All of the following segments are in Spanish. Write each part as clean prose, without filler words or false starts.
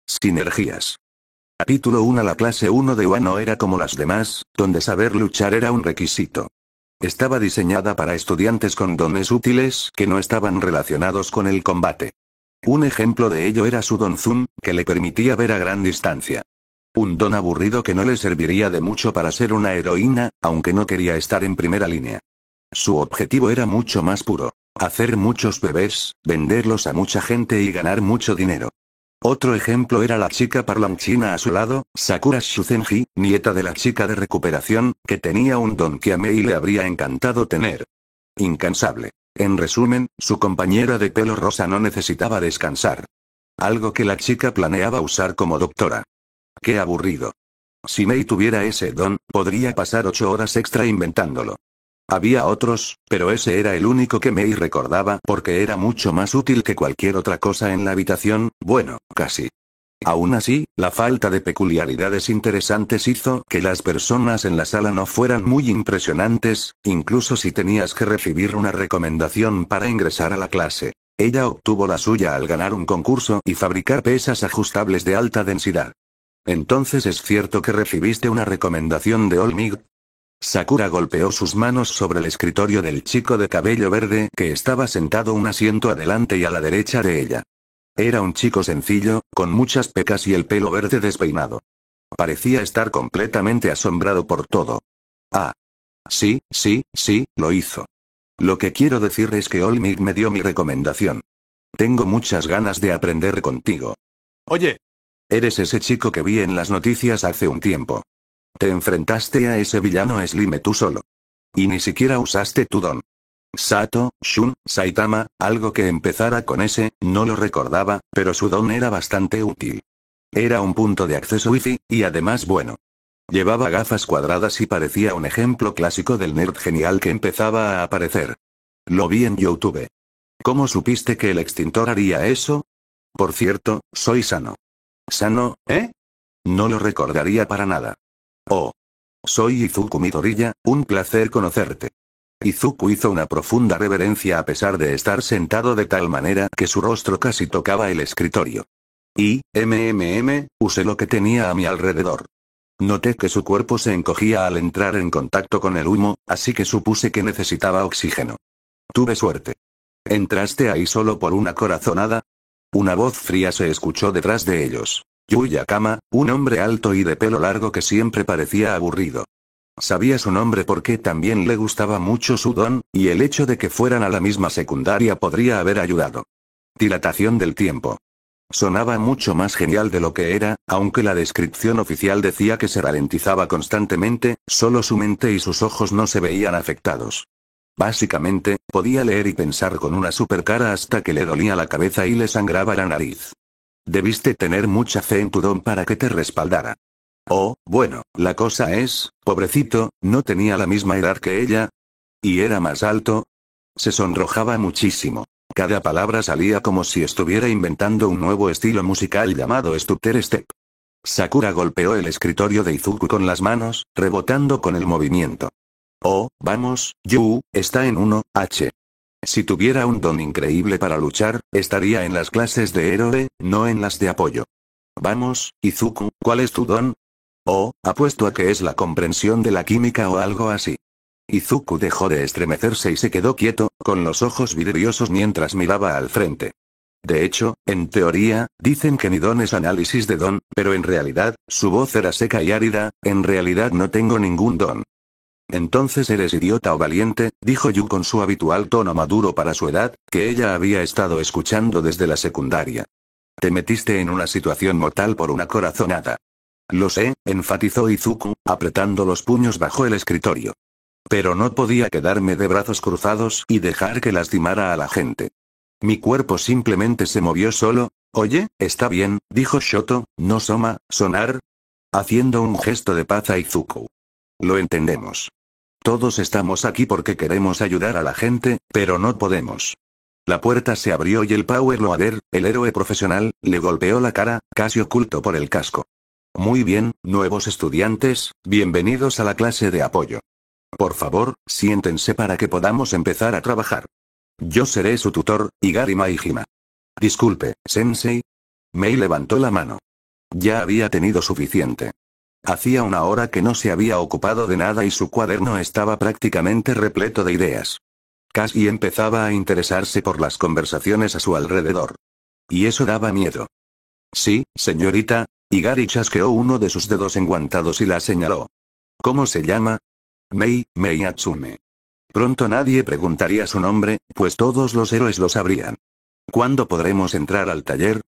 Sinergias. Capítulo 1. La clase 1 de Wano era como las demás, donde saber luchar era un requisito. Estaba diseñada para estudiantes con dones útiles que no estaban relacionados con el combate. Un ejemplo de ello era su don Zoom, que le permitía ver a gran distancia. Un don aburrido que no le serviría de mucho para ser una heroína, aunque no quería estar en primera línea. Su objetivo era mucho más puro: hacer muchos bebés, venderlos a mucha gente y ganar mucho dinero. Otro ejemplo era la chica parlanchina a su lado, Sakura Shuzenji, nieta de la chica de recuperación, que tenía un don que a Mei le habría encantado tener. Incansable. En resumen, su compañera de pelo rosa no necesitaba descansar. Algo que la chica planeaba usar como doctora. ¡Qué aburrido! Si Mei tuviera ese don, podría pasar 8 horas extra inventándolo. Había otros, pero ese era el único que Mei recordaba porque era mucho más útil que cualquier otra cosa en la habitación, bueno, casi. Aún así, la falta de peculiaridades interesantes hizo que las personas en la sala no fueran muy impresionantes, incluso si tenías que recibir una recomendación para ingresar a la clase. Ella obtuvo la suya al ganar un concurso y fabricar pesas ajustables de alta densidad. Entonces, ¿es cierto que recibiste una recomendación de Olmig? Sakura golpeó sus manos sobre el escritorio del chico de cabello verde que estaba sentado un asiento adelante y a la derecha de ella. Era un chico sencillo, con muchas pecas y el pelo verde despeinado. Parecía estar completamente asombrado por todo. Ah. Sí, lo hizo. Lo que quiero decir es que Olmig me dio mi recomendación. Tengo muchas ganas de aprender contigo. Oye. Eres ese chico que vi en las noticias hace un tiempo. Te enfrentaste a ese villano Slime tú solo. Y ni siquiera usaste tu don. Sato, Shun, Saitama, algo que empezara con ese, no lo recordaba, pero su don era bastante útil. Era un punto de acceso wifi, y además bueno. Llevaba gafas cuadradas y parecía un ejemplo clásico del nerd genial que empezaba a aparecer. Lo vi en YouTube. ¿Cómo supiste que el extintor haría eso? Por cierto, soy Sano. ¿Sano, eh? No lo recordaría para nada. Oh. Soy Izuku Midoriya, un placer conocerte. Izuku hizo una profunda reverencia a pesar de estar sentado de tal manera que su rostro casi tocaba el escritorio. Usé lo que tenía a mi alrededor. Noté que su cuerpo se encogía al entrar en contacto con el humo, así que supuse que necesitaba oxígeno. Tuve suerte. ¿Entraste ahí solo por una corazonada? Una voz fría se escuchó detrás de ellos. Yuya Kama, un hombre alto y de pelo largo que siempre parecía aburrido. Sabía su nombre porque también le gustaba mucho su don, y el hecho de que fueran a la misma secundaria podría haber ayudado. Dilatación del tiempo. Sonaba mucho más genial de lo que era, aunque la descripción oficial decía que se ralentizaba constantemente, solo su mente y sus ojos no se veían afectados. Básicamente, podía leer y pensar con una supercara hasta que le dolía la cabeza y le sangraba la nariz. Debiste tener mucha fe en tu don para que te respaldara. Oh, bueno, la cosa es, pobrecito, no tenía la misma edad que ella. ¿Y era más alto? Se sonrojaba muchísimo. Cada palabra salía como si estuviera inventando un nuevo estilo musical llamado Stutter Step. Sakura golpeó el escritorio de Izuku con las manos, rebotando con el movimiento. Oh, vamos, Yu, está en 1H. Si tuviera un don increíble para luchar, estaría en las clases de héroe, no en las de apoyo. Vamos, Izuku, ¿cuál es tu don? Oh, apuesto a que es la comprensión de la química o algo así. Izuku dejó de estremecerse y se quedó quieto, con los ojos vidriosos mientras miraba al frente. De hecho, en teoría, dicen que mi don es análisis de don, pero en realidad, su voz era seca y árida, en realidad no tengo ningún don. Entonces eres idiota o valiente, dijo Yu con su habitual tono maduro para su edad, que ella había estado escuchando desde la secundaria. Te metiste en una situación mortal por una corazonada. Lo sé, enfatizó Izuku, apretando los puños bajo el escritorio. Pero no podía quedarme de brazos cruzados y dejar que lastimara a la gente. Mi cuerpo simplemente se movió solo. Oye, está bien, dijo Shoto, no Soma, sonar. Haciendo un gesto de paz a Izuku. Lo entendemos. Todos estamos aquí porque queremos ayudar a la gente, pero no podemos. La puerta se abrió y el Power Loader, el héroe profesional, le golpeó la cara, casi oculto por el casco. Muy bien, nuevos estudiantes, bienvenidos a la clase de apoyo. Por favor, siéntense para que podamos empezar a trabajar. Yo seré su tutor, Igari Maijima. Disculpe, Sensei. Mei levantó la mano. Ya había tenido suficiente. Hacía una hora que no se había ocupado de nada y su cuaderno estaba prácticamente repleto de ideas. Casi empezaba a interesarse por las conversaciones a su alrededor. Y eso daba miedo. Sí, señorita. Y Gary chasqueó uno de sus dedos enguantados y la señaló. ¿Cómo se llama? Mei Atsume. Pronto nadie preguntaría su nombre, pues todos los héroes lo sabrían. ¿Cuándo podremos entrar al taller?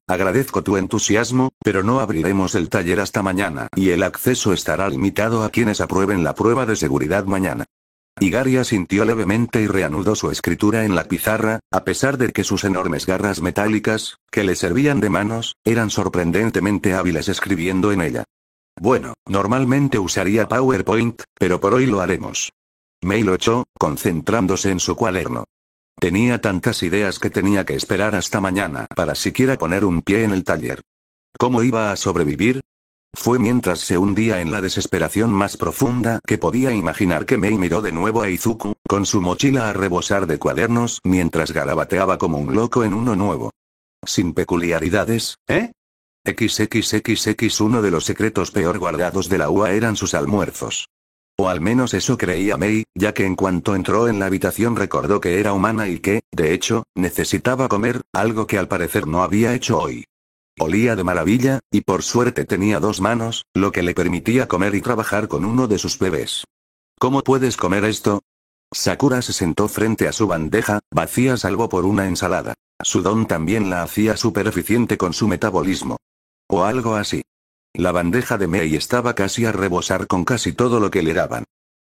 Agradezco tu entusiasmo, pero no abriremos el taller hasta mañana y el acceso estará limitado a quienes aprueben la prueba de seguridad mañana. Igari asintió levemente y reanudó su escritura en la pizarra, a pesar de que sus enormes garras metálicas, que le servían de manos, eran sorprendentemente hábiles escribiendo en ella. Bueno, normalmente usaría PowerPoint, pero por hoy lo haremos. Mei lo echó, concentrándose en su cuaderno. Tenía tantas ideas que tenía que esperar hasta mañana para siquiera poner un pie en el taller. ¿Cómo iba a sobrevivir? Fue mientras se hundía en la desesperación más profunda que podía imaginar que Mei miró de nuevo a Izuku, con su mochila a rebosar de cuadernos mientras garabateaba como un loco en uno nuevo. Sin peculiaridades, ¿eh? XXXX uno de los secretos peor guardados de la UA eran sus almuerzos. O al menos eso creía Mei, ya que en cuanto entró en la habitación recordó que era humana y que, de hecho, necesitaba comer, algo que al parecer no había hecho hoy. Olía de maravilla, y por suerte tenía 2 manos, lo que le permitía comer y trabajar con uno de sus bebés. ¿Cómo puedes comer esto? Sakura se sentó frente a su bandeja, vacía salvo por una ensalada. Su don también la hacía súper eficiente con su metabolismo. O algo así. La bandeja de Mei estaba casi a rebosar con casi todo lo que le daban.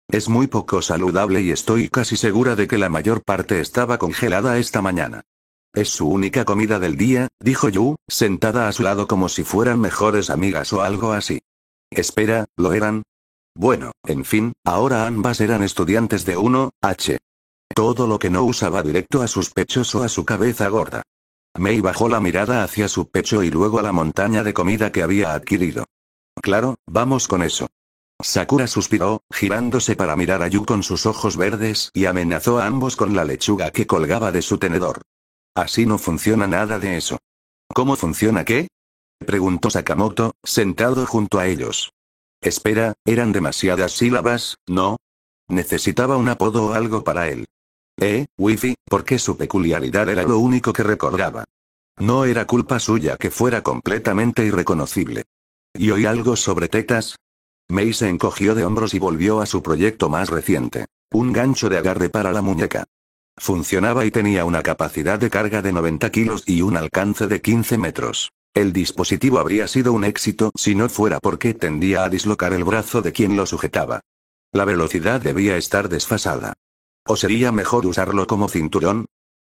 Es muy poco saludable y estoy casi segura de que la mayor parte estaba congelada esta mañana. Es su única comida del día, dijo Yu, sentada a su lado como si fueran mejores amigas o algo así. Espera, ¿lo eran? Bueno, en fin, ahora ambas eran estudiantes de 1H. Todo lo que no usaba directo a sus pechos o a su cabeza gorda. Mei bajó la mirada hacia su pecho y luego a la montaña de comida que había adquirido. Claro, vamos con eso. Sakura suspiró, girándose para mirar a Yu con sus ojos verdes y amenazó a ambos con la lechuga que colgaba de su tenedor. Así no funciona nada de eso. ¿Cómo funciona qué? Preguntó Sakamoto, sentado junto a ellos. Espera, eran demasiadas sílabas, ¿no? Necesitaba un apodo o algo para él. Wifi, porque su peculiaridad era lo único que recordaba. No era culpa suya que fuera completamente irreconocible. ¿Y oí algo sobre tetas? Mei se encogió de hombros y volvió a su proyecto más reciente. Un gancho de agarre para la muñeca. Funcionaba y tenía una capacidad de carga de 90 kilos y un alcance de 15 metros. El dispositivo habría sido un éxito si no fuera porque tendía a dislocar el brazo de quien lo sujetaba. La velocidad debía estar desfasada. ¿O sería mejor usarlo como cinturón?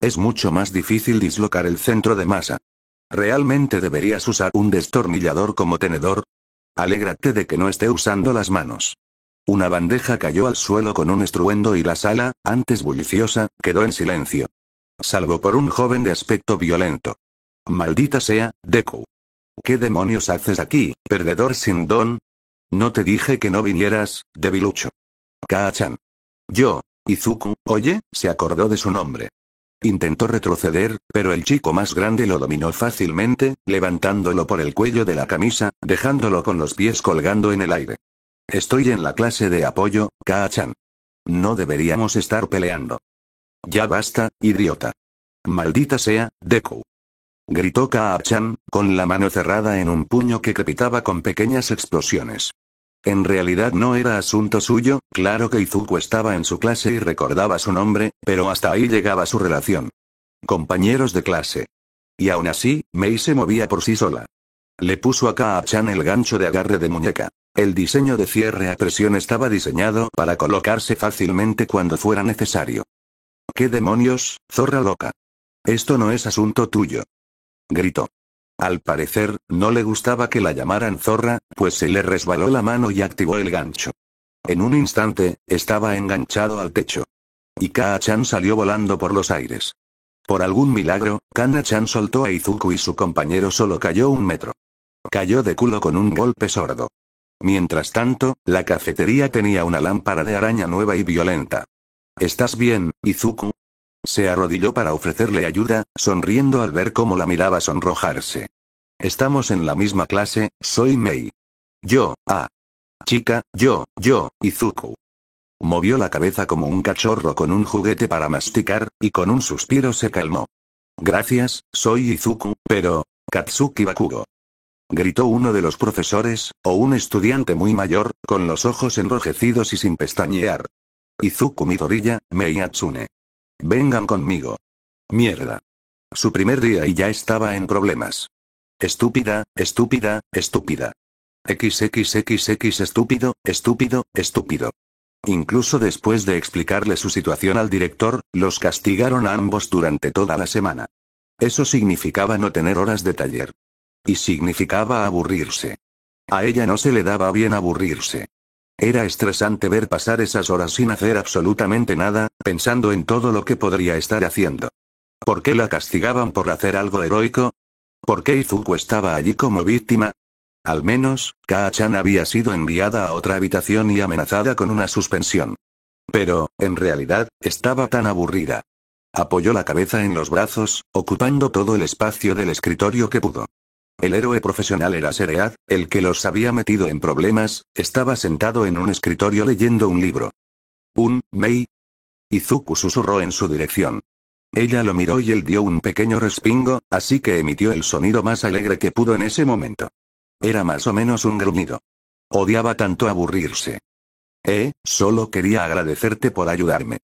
Es mucho más difícil dislocar el centro de masa. ¿Realmente deberías usar un destornillador como tenedor? Alégrate de que no esté usando las manos. Una bandeja cayó al suelo con un estruendo y la sala, antes bulliciosa, quedó en silencio. Salvo por un joven de aspecto violento. Maldita sea, Deku. ¿Qué demonios haces aquí, perdedor sin don? No te dije que no vinieras, debilucho. Kaa-chan. Yo, Izuku, oye, se acordó de su nombre. Intentó retroceder, pero el chico más grande lo dominó fácilmente, levantándolo por el cuello de la camisa, dejándolo con los pies colgando en el aire. Estoy en la clase de apoyo, Kaa-chan. No deberíamos estar peleando. Ya basta, idiota. Maldita sea, Deku. Gritó Kaa-chan, con la mano cerrada en un puño que crepitaba con pequeñas explosiones. En realidad no era asunto suyo, claro que Izuku estaba en su clase y recordaba su nombre, pero hasta ahí llegaba su relación. Compañeros de clase. Y aún así, Mei se movía por sí sola. Le puso a Kaa-chan el gancho de agarre de muñeca. El diseño de cierre a presión estaba diseñado para colocarse fácilmente cuando fuera necesario. ¿Qué demonios, zorra loca? Esto no es asunto tuyo. Gritó. Al parecer, no le gustaba que la llamaran zorra, pues se le resbaló la mano y activó el gancho. En un instante, estaba enganchado al techo. Y Kaa-chan salió volando por los aires. Por algún milagro, Kana-chan soltó a Izuku y su compañero solo cayó 1 metro. Cayó de culo con un golpe sordo. Mientras tanto, la cafetería tenía una lámpara de araña nueva y violenta. ¿Estás bien, Izuku? Se arrodilló para ofrecerle ayuda, sonriendo al ver cómo la miraba sonrojarse. Estamos en la misma clase, soy Mei. Yo, chica, Izuku. Movió la cabeza como un cachorro con un juguete para masticar, y con un suspiro se calmó. Gracias, soy Izuku, pero... Katsuki Bakugo. Gritó uno de los profesores, o un estudiante muy mayor, con los ojos enrojecidos y sin pestañear. Izuku Midoriya, Mei Hatsune. Vengan conmigo. Mierda. Su primer día y ya estaba en problemas. Estúpida, estúpida, estúpida. XXXX estúpido, estúpido, estúpido. Incluso después de explicarle su situación al director, los castigaron a ambos durante toda la semana. Eso significaba no tener horas de taller. Y significaba aburrirse. A ella no se le daba bien aburrirse. Era estresante ver pasar esas horas sin hacer absolutamente nada, pensando en todo lo que podría estar haciendo. ¿Por qué la castigaban por hacer algo heroico? ¿Por qué Izuku estaba allí como víctima? Al menos, Kaa-chan había sido enviada a otra habitación y amenazada con una suspensión. Pero, en realidad, estaba tan aburrida. Apoyó la cabeza en los brazos, ocupando todo el espacio del escritorio que pudo. El héroe profesional era Seread, el que los había metido en problemas, estaba sentado en un escritorio leyendo un libro. Mei. Izuku susurró en su dirección. Ella lo miró y él dio un pequeño respingo, así que emitió el sonido más alegre que pudo en ese momento. Era más o menos un gruñido. Odiaba tanto aburrirse. Solo quería agradecerte por ayudarme.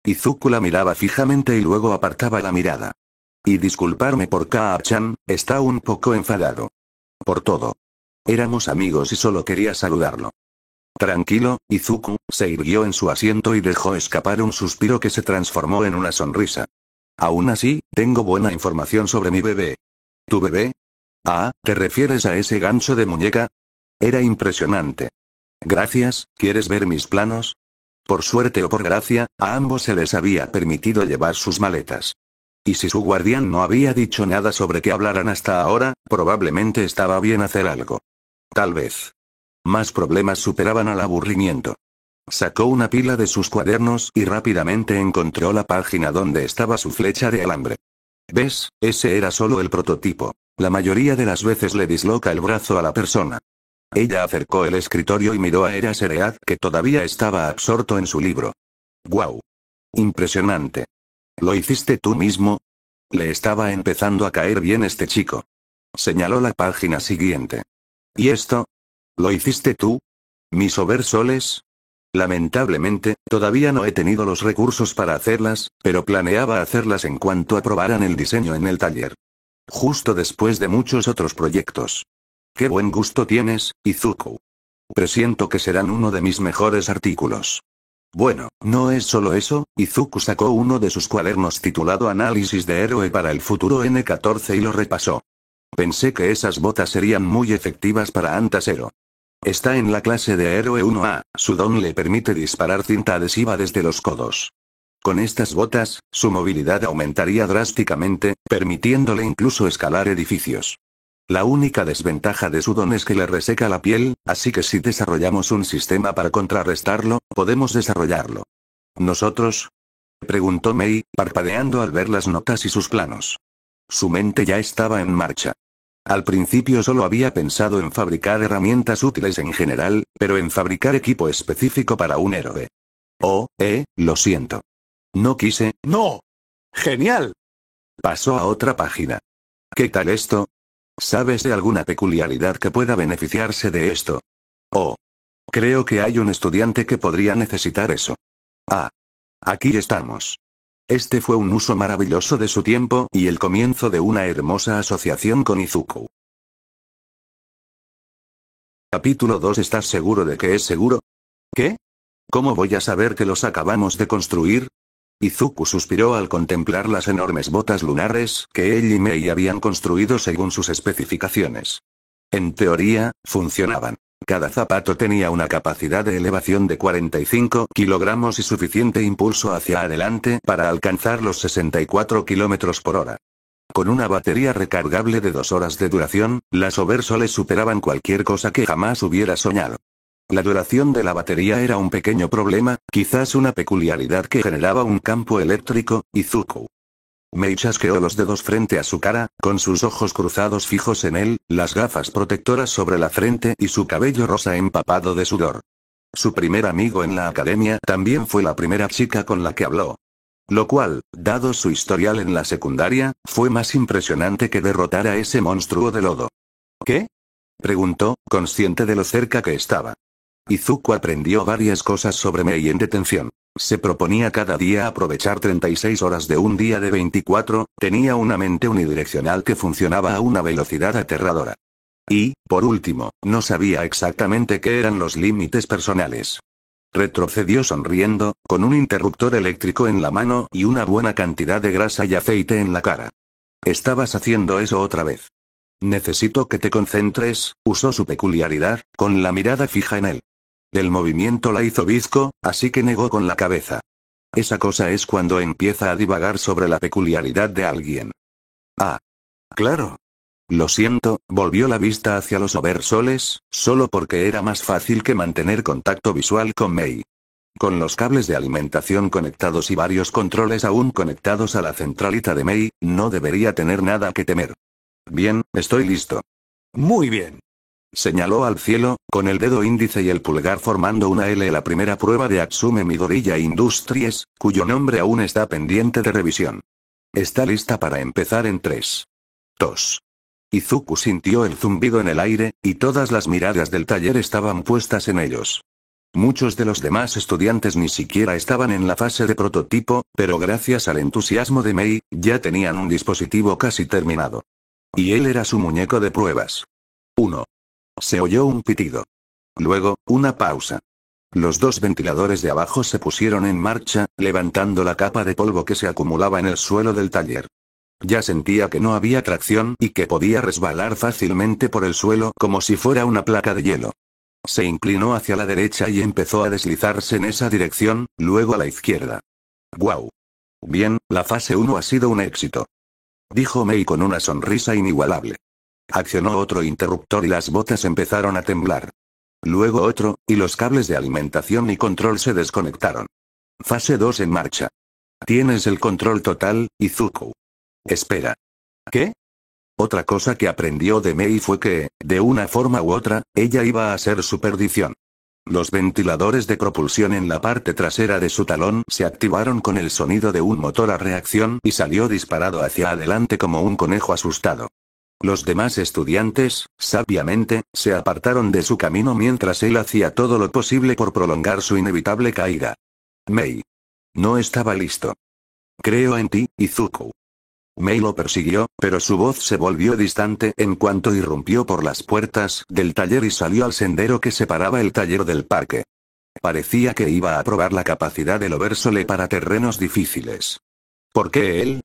Izuku la miraba fijamente y luego apartaba la mirada. Y disculparme por Kaa-chan, está un poco enfadado. Por todo. Éramos amigos y solo quería saludarlo. Tranquilo, Izuku, se irguió en su asiento y dejó escapar un suspiro que se transformó en una sonrisa. Aún así, tengo buena información sobre mi bebé. ¿Tu bebé? ¿Te refieres a ese gancho de muñeca? Era impresionante. Gracias, ¿quieres ver mis planos? Por suerte o por gracia, a ambos se les había permitido llevar sus maletas. Y si su guardián no había dicho nada sobre qué hablaran hasta ahora, probablemente estaba bien hacer algo. Tal vez. Más problemas superaban al aburrimiento. Sacó una pila de sus cuadernos y rápidamente encontró la página donde estaba su flecha de alambre. ¿Ves? Ese era solo el prototipo. La mayoría de las veces le disloca el brazo a la persona. Ella acercó el escritorio y miró a Era Seread, que todavía estaba absorto en su libro. ¡Guau! Impresionante. ¿Lo hiciste tú mismo? Le estaba empezando a caer bien este chico. Señaló la página siguiente. ¿Y esto? ¿Lo hiciste tú? ¿Mis oversoles? Lamentablemente, todavía no he tenido los recursos para hacerlas, pero planeaba hacerlas en cuanto aprobaran el diseño en el taller. Justo después de muchos otros proyectos. Qué buen gusto tienes, Izuku. Presiento que serán uno de mis mejores artículos. Bueno, no es solo eso, Izuku sacó uno de sus cuadernos titulado Análisis de héroe para el futuro N14 y lo repasó. Pensé que esas botas serían muy efectivas para Antasero. Está en la clase de héroe 1A, su don le permite disparar cinta adhesiva desde los codos. Con estas botas, su movilidad aumentaría drásticamente, permitiéndole incluso escalar edificios. La única desventaja de su don es que le reseca la piel, así que si desarrollamos un sistema para contrarrestarlo, podemos desarrollarlo. ¿Nosotros? Preguntó Mei, parpadeando al ver las notas y sus planos. Su mente ya estaba en marcha. Al principio solo había pensado en fabricar herramientas útiles en general, pero en fabricar equipo específico para un héroe. Lo siento. No quise. ¡No! ¡Genial! Pasó a otra página. ¿Qué tal esto? ¿Sabes de alguna peculiaridad que pueda beneficiarse de esto? Creo que hay un estudiante que podría necesitar eso. Aquí estamos. Este fue un uso maravilloso de su tiempo y el comienzo de una hermosa asociación con Izuku. Capítulo 2. ¿Estás seguro de que es seguro? ¿Qué? ¿Cómo voy a saber que los acabamos de construir? Izuku suspiró al contemplar las enormes botas lunares que él y Mei habían construido según sus especificaciones. En teoría, funcionaban. Cada zapato tenía una capacidad de elevación de 45 kilogramos y suficiente impulso hacia adelante para alcanzar los 64 kilómetros por hora. Con una batería recargable de 2 horas de duración, las oversoles superaban cualquier cosa que jamás hubiera soñado. La duración de la batería era un pequeño problema, quizás una peculiaridad que generaba un campo eléctrico, Izuku. Mei chasqueó los dedos frente a su cara, con sus ojos cruzados fijos en él, las gafas protectoras sobre la frente y su cabello rosa empapado de sudor. Su primer amigo en la academia también fue la primera chica con la que habló. Lo cual, dado su historial en la secundaria, fue más impresionante que derrotar a ese monstruo de lodo. ¿Qué? Preguntó, consciente de lo cerca que estaba. Izuku aprendió varias cosas sobre Mei en detención. Se proponía cada día aprovechar 36 horas de un día de 24, tenía una mente unidireccional que funcionaba a una velocidad aterradora. Y, por último, no sabía exactamente qué eran los límites personales. Retrocedió sonriendo, con un interruptor eléctrico en la mano y una buena cantidad de grasa y aceite en la cara. Estabas haciendo eso otra vez. Necesito que te concentres, usó su peculiaridad, con la mirada fija en él. El movimiento la hizo bizco, así que negó con la cabeza. Esa cosa es cuando empieza a divagar sobre la peculiaridad de alguien. Ah. Claro. Lo siento, volvió la vista hacia los oversoles, solo porque era más fácil que mantener contacto visual con Mei. Con los cables de alimentación conectados y varios controles aún conectados a la centralita de Mei, no debería tener nada que temer. Bien, estoy listo. Muy bien. Señaló al cielo, con el dedo índice y el pulgar formando una L. La primera prueba de Atsume Midoriya Industries, cuyo nombre aún está pendiente de revisión. Está lista para empezar en 3. 2. Izuku sintió el zumbido en el aire, y todas las miradas del taller estaban puestas en ellos. Muchos de los demás estudiantes ni siquiera estaban en la fase de prototipo, pero gracias al entusiasmo de Mei, ya tenían un dispositivo casi terminado. Y él era su muñeco de pruebas. 1. Se oyó un pitido. Luego, una pausa. Los dos ventiladores de abajo se pusieron en marcha, levantando la capa de polvo que se acumulaba en el suelo del taller. Ya sentía que no había tracción y que podía resbalar fácilmente por el suelo como si fuera una placa de hielo. Se inclinó hacia la derecha y empezó a deslizarse en esa dirección, luego a la izquierda. ¡Guau! Bien, la fase 1 ha sido un éxito. Dijo Mei con una sonrisa inigualable. Accionó otro interruptor y las botas empezaron a temblar. Luego otro, y los cables de alimentación y control se desconectaron. Fase 2 en marcha. Tienes el control total, Izuku. Espera. ¿Qué? Otra cosa que aprendió de Mei fue que, de una forma u otra, ella iba a ser su perdición. Los ventiladores de propulsión en la parte trasera de su talón se activaron con el sonido de un motor a reacción y salió disparado hacia adelante como un conejo asustado. Los demás estudiantes, sabiamente, se apartaron de su camino mientras él hacía todo lo posible por prolongar su inevitable caída. Mei. No estaba listo. Creo en ti, Izuku. Mei lo persiguió, pero su voz se volvió distante en cuanto irrumpió por las puertas del taller y salió al sendero que separaba el taller del parque. Parecía que iba a probar la capacidad del Oversole para terrenos difíciles. ¿Por qué él?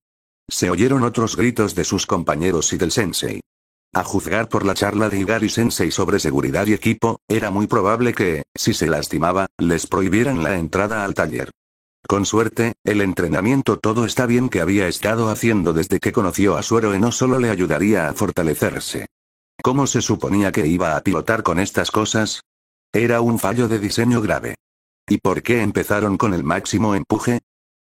Se oyeron otros gritos de sus compañeros y del sensei. A juzgar por la charla de Igari Sensei sobre seguridad y equipo, era muy probable que, si se lastimaba, les prohibieran la entrada al taller. Con suerte, el entrenamiento todo está bien que había estado haciendo desde que conoció a su héroe no solo le ayudaría a fortalecerse. ¿Cómo se suponía que iba a pilotar con estas cosas? Era un fallo de diseño grave. ¿Y por qué empezaron con el máximo empuje?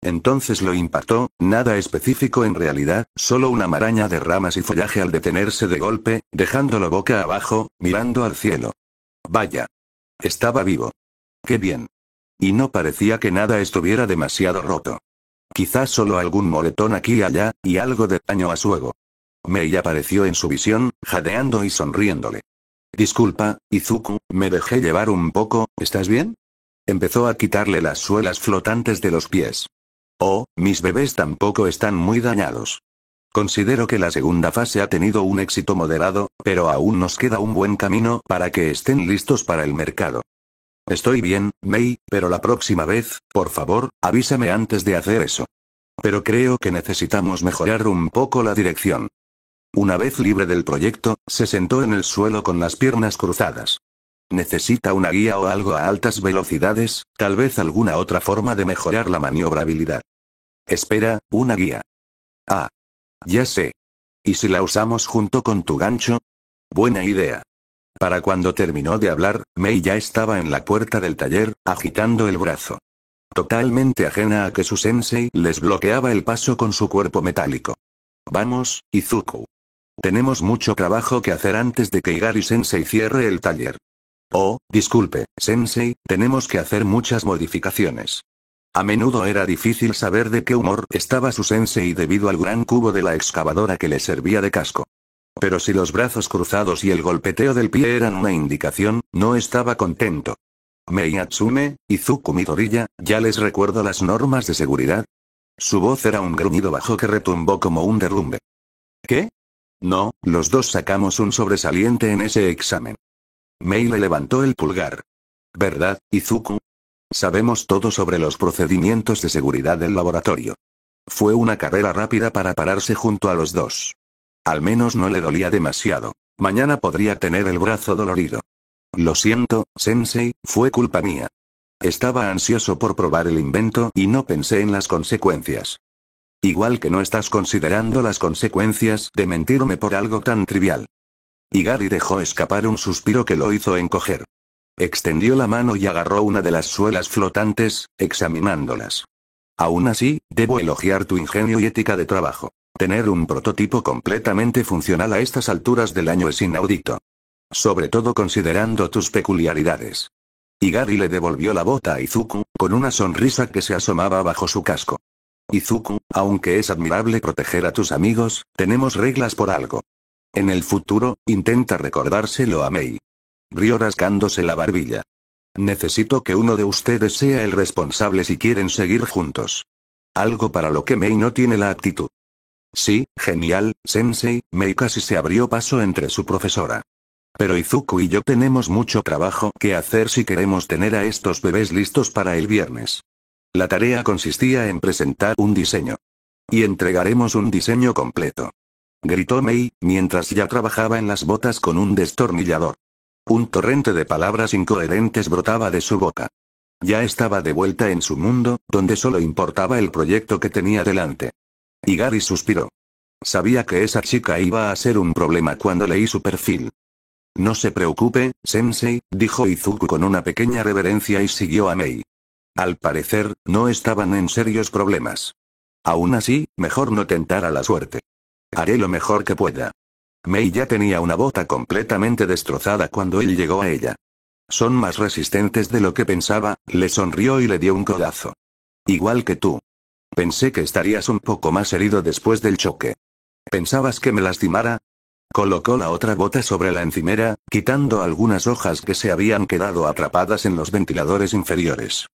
Entonces lo impactó, nada específico en realidad, solo una maraña de ramas y follaje al detenerse de golpe, dejándolo boca abajo, mirando al cielo. Vaya. Estaba vivo. Qué bien. Y no parecía que nada estuviera demasiado roto. Quizás solo algún moretón aquí y allá, y algo de daño a su ego. Mei apareció en su visión, jadeando y sonriéndole. Disculpa, Izuku, me dejé llevar un poco, ¿estás bien? Empezó a quitarle las suelas flotantes de los pies. Oh, mis bebés tampoco están muy dañados. Considero que la segunda fase ha tenido un éxito moderado, pero aún nos queda un buen camino para que estén listos para el mercado. Estoy bien, Mei, pero la próxima vez, por favor, avísame antes de hacer eso. Pero creo que necesitamos mejorar un poco la dirección. Una vez libre del proyecto, se sentó en el suelo con las piernas cruzadas. Necesita una guía o algo a altas velocidades, tal vez alguna otra forma de mejorar la maniobrabilidad. Espera, una guía. Ah. Ya sé. ¿Y si la usamos junto con tu gancho? Buena idea. Para cuando terminó de hablar, Mei ya estaba en la puerta del taller, agitando el brazo. totalmente ajena a que su sensei les bloqueaba el paso con su cuerpo metálico. Vamos, Izuku. Tenemos mucho trabajo que hacer antes de que Igari-sensei cierre el taller. Oh, disculpe, sensei, tenemos que hacer muchas modificaciones. A menudo era difícil saber de qué humor estaba su sensei debido al gran cubo de la excavadora que le servía de casco. Pero si los brazos cruzados y el golpeteo del pie eran una indicación, no estaba contento. Mei Natsume, Izuku Midoriya, ¿ya les recuerdo las normas de seguridad? Su voz era un gruñido bajo que retumbó como un derrumbe. ¿Qué? No, los dos sacamos un sobresaliente en ese examen. Mei le levantó el pulgar. ¿Verdad, Izuku? Sabemos todo sobre los procedimientos de seguridad del laboratorio. Fue una carrera rápida para pararse junto a los dos. Al menos no le dolía demasiado. Mañana podría tener el brazo dolorido. Lo siento, sensei, fue culpa mía. Estaba ansioso por probar el invento y no pensé en las consecuencias. Igual que no estás considerando las consecuencias de mentirme por algo tan trivial. Igari dejó escapar un suspiro que lo hizo encoger. Extendió la mano y agarró una de las suelas flotantes, examinándolas. Aún así, debo elogiar tu ingenio y ética de trabajo. Tener un prototipo completamente funcional a estas alturas del año es inaudito. Sobre todo considerando tus peculiaridades. Igari le devolvió la bota a Izuku, con una sonrisa que se asomaba bajo su casco. Izuku, aunque es admirable proteger a tus amigos, tenemos reglas por algo. En el futuro, intenta recordárselo a Mei. Rió rascándose la barbilla. Necesito que uno de ustedes sea el responsable si quieren seguir juntos. Algo para lo que Mei no tiene la actitud. Sí, genial, sensei, Mei casi se abrió paso entre su profesora. Pero Izuku y yo tenemos mucho trabajo que hacer si queremos tener a estos bebés listos para el viernes. La tarea consistía en presentar un diseño. Y entregaremos un diseño completo. Gritó Mei, mientras ya trabajaba en las botas con un destornillador. Un torrente de palabras incoherentes brotaba de su boca. Ya estaba de vuelta en su mundo, donde solo importaba el proyecto que tenía delante. Igari suspiró. Sabía que esa chica iba a ser un problema cuando leí su perfil. No se preocupe, sensei, dijo Izuku con una pequeña reverencia y siguió a Mei. Al parecer, no estaban en serios problemas. Aún así, mejor no tentar a la suerte. Haré lo mejor que pueda. Mei ya tenía una bota completamente destrozada cuando él llegó a ella. Son más resistentes de lo que pensaba, le sonrió y le dio un codazo. Igual que tú. Pensé que estarías un poco más herido después del choque. ¿Pensabas que me lastimara? Colocó la otra bota sobre la encimera, quitando algunas hojas que se habían quedado atrapadas en los ventiladores inferiores.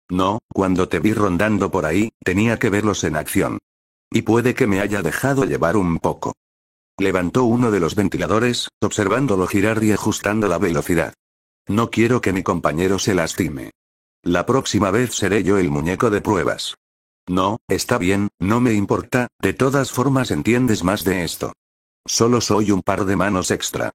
No, cuando te vi rondando por ahí, tenía que verlos en acción. Y puede que me haya dejado llevar un poco. Levantó uno de los ventiladores, observándolo girar y ajustando la velocidad. No quiero que mi compañero se lastime. La próxima vez seré yo el muñeco de pruebas. No, está bien, no me importa, de todas formas entiendes más de esto. Solo soy un par de manos extra.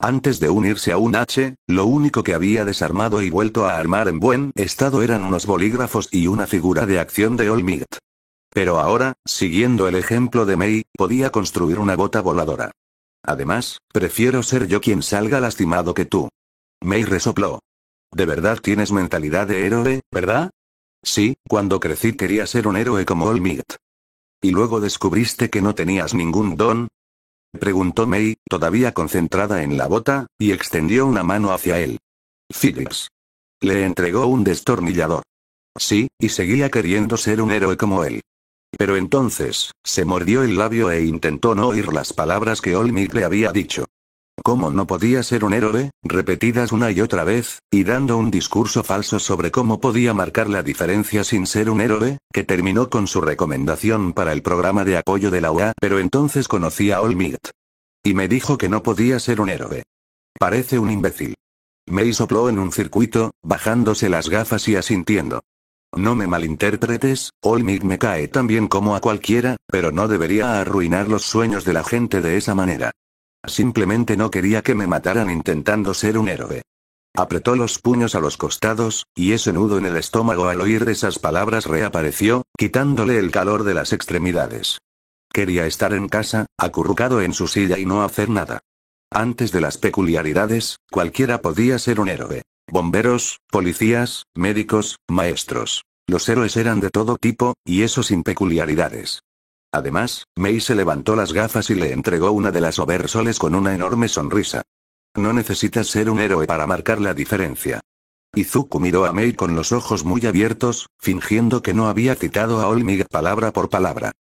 Antes de unirse a un H, lo único que había desarmado y vuelto a armar en buen estado eran unos bolígrafos y una figura de acción de All Might. Pero ahora, siguiendo el ejemplo de Mei, podía construir una bota voladora. Además, prefiero ser yo quien salga lastimado que tú. Mei resopló. De verdad tienes mentalidad de héroe, ¿verdad? Sí, cuando crecí quería ser un héroe como All Might. ¿Y luego descubriste que no tenías ningún don? Preguntó Mei, todavía concentrada en la bota, y extendió una mano hacia él. Phillips. Le entregó un destornillador. Sí, y seguía queriendo ser un héroe como él. Pero entonces, se mordió el labio e intentó no oír las palabras que All Might le había dicho. ¿Cómo no podía ser un héroe? Repetidas una y otra vez, y dando un discurso falso sobre cómo podía marcar la diferencia sin ser un héroe, que terminó con su recomendación para el programa de apoyo de la UA, pero entonces conocí a All Might. Y me dijo que no podía ser un héroe. Parece un imbécil. Mei sopló en un circuito, bajándose las gafas y asintiendo. No me malinterpretes, All Might me cae tan bien como a cualquiera, pero no debería arruinar los sueños de la gente de esa manera. Simplemente no quería que me mataran intentando ser un héroe. Apretó los puños a los costados, y ese nudo en el estómago al oír esas palabras reapareció, quitándole el calor de las extremidades. Quería estar en casa, acurrucado en su silla y no hacer nada. Antes de las peculiaridades, cualquiera podía ser un héroe. Bomberos, policías, médicos, maestros. Los héroes eran de todo tipo, y eso sin peculiaridades. Además, Mei se levantó las gafas y le entregó una de las oversoles con una enorme sonrisa. No necesitas ser un héroe para marcar la diferencia. Izuku miró a Mei con los ojos muy abiertos, fingiendo que no había citado a Olmig palabra por palabra.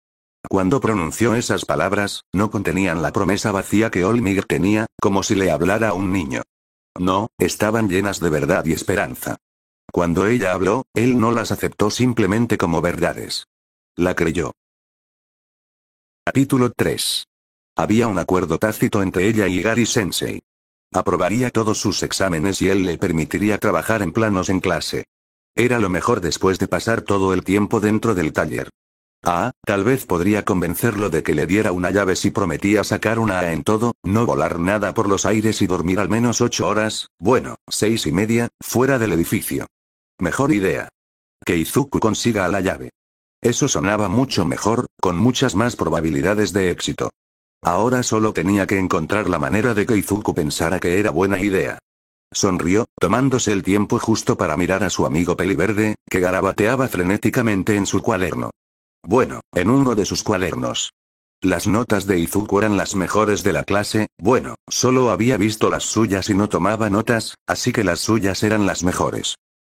Cuando pronunció esas palabras, no contenían la promesa vacía que Olmig tenía, como si le hablara a un niño. No, estaban llenas de verdad y esperanza. Cuando ella habló, él no las aceptó simplemente como verdades. La creyó. Capítulo 3. Había un acuerdo tácito entre ella y Igari-sensei. Aprobaría todos sus exámenes y él le permitiría trabajar en planos en clase. Era lo mejor después de pasar todo el tiempo dentro del taller. Tal vez podría convencerlo de que le diera una llave si prometía sacar una A en todo, no volar nada por los aires y dormir al menos 8 horas, bueno, 6:30, fuera del edificio. Mejor idea. Que Izuku consiga la llave. Eso sonaba mucho mejor, con muchas más probabilidades de éxito. Ahora solo tenía que encontrar la manera de que Izuku pensara que era buena idea. Sonrió, tomándose el tiempo justo para mirar a su amigo peliverde, que garabateaba frenéticamente en su cuaderno. Bueno, en uno de sus cuadernos. Las notas de Izuku eran las mejores de la clase, bueno, solo había visto las suyas y no tomaba notas, así que las suyas eran las mejores.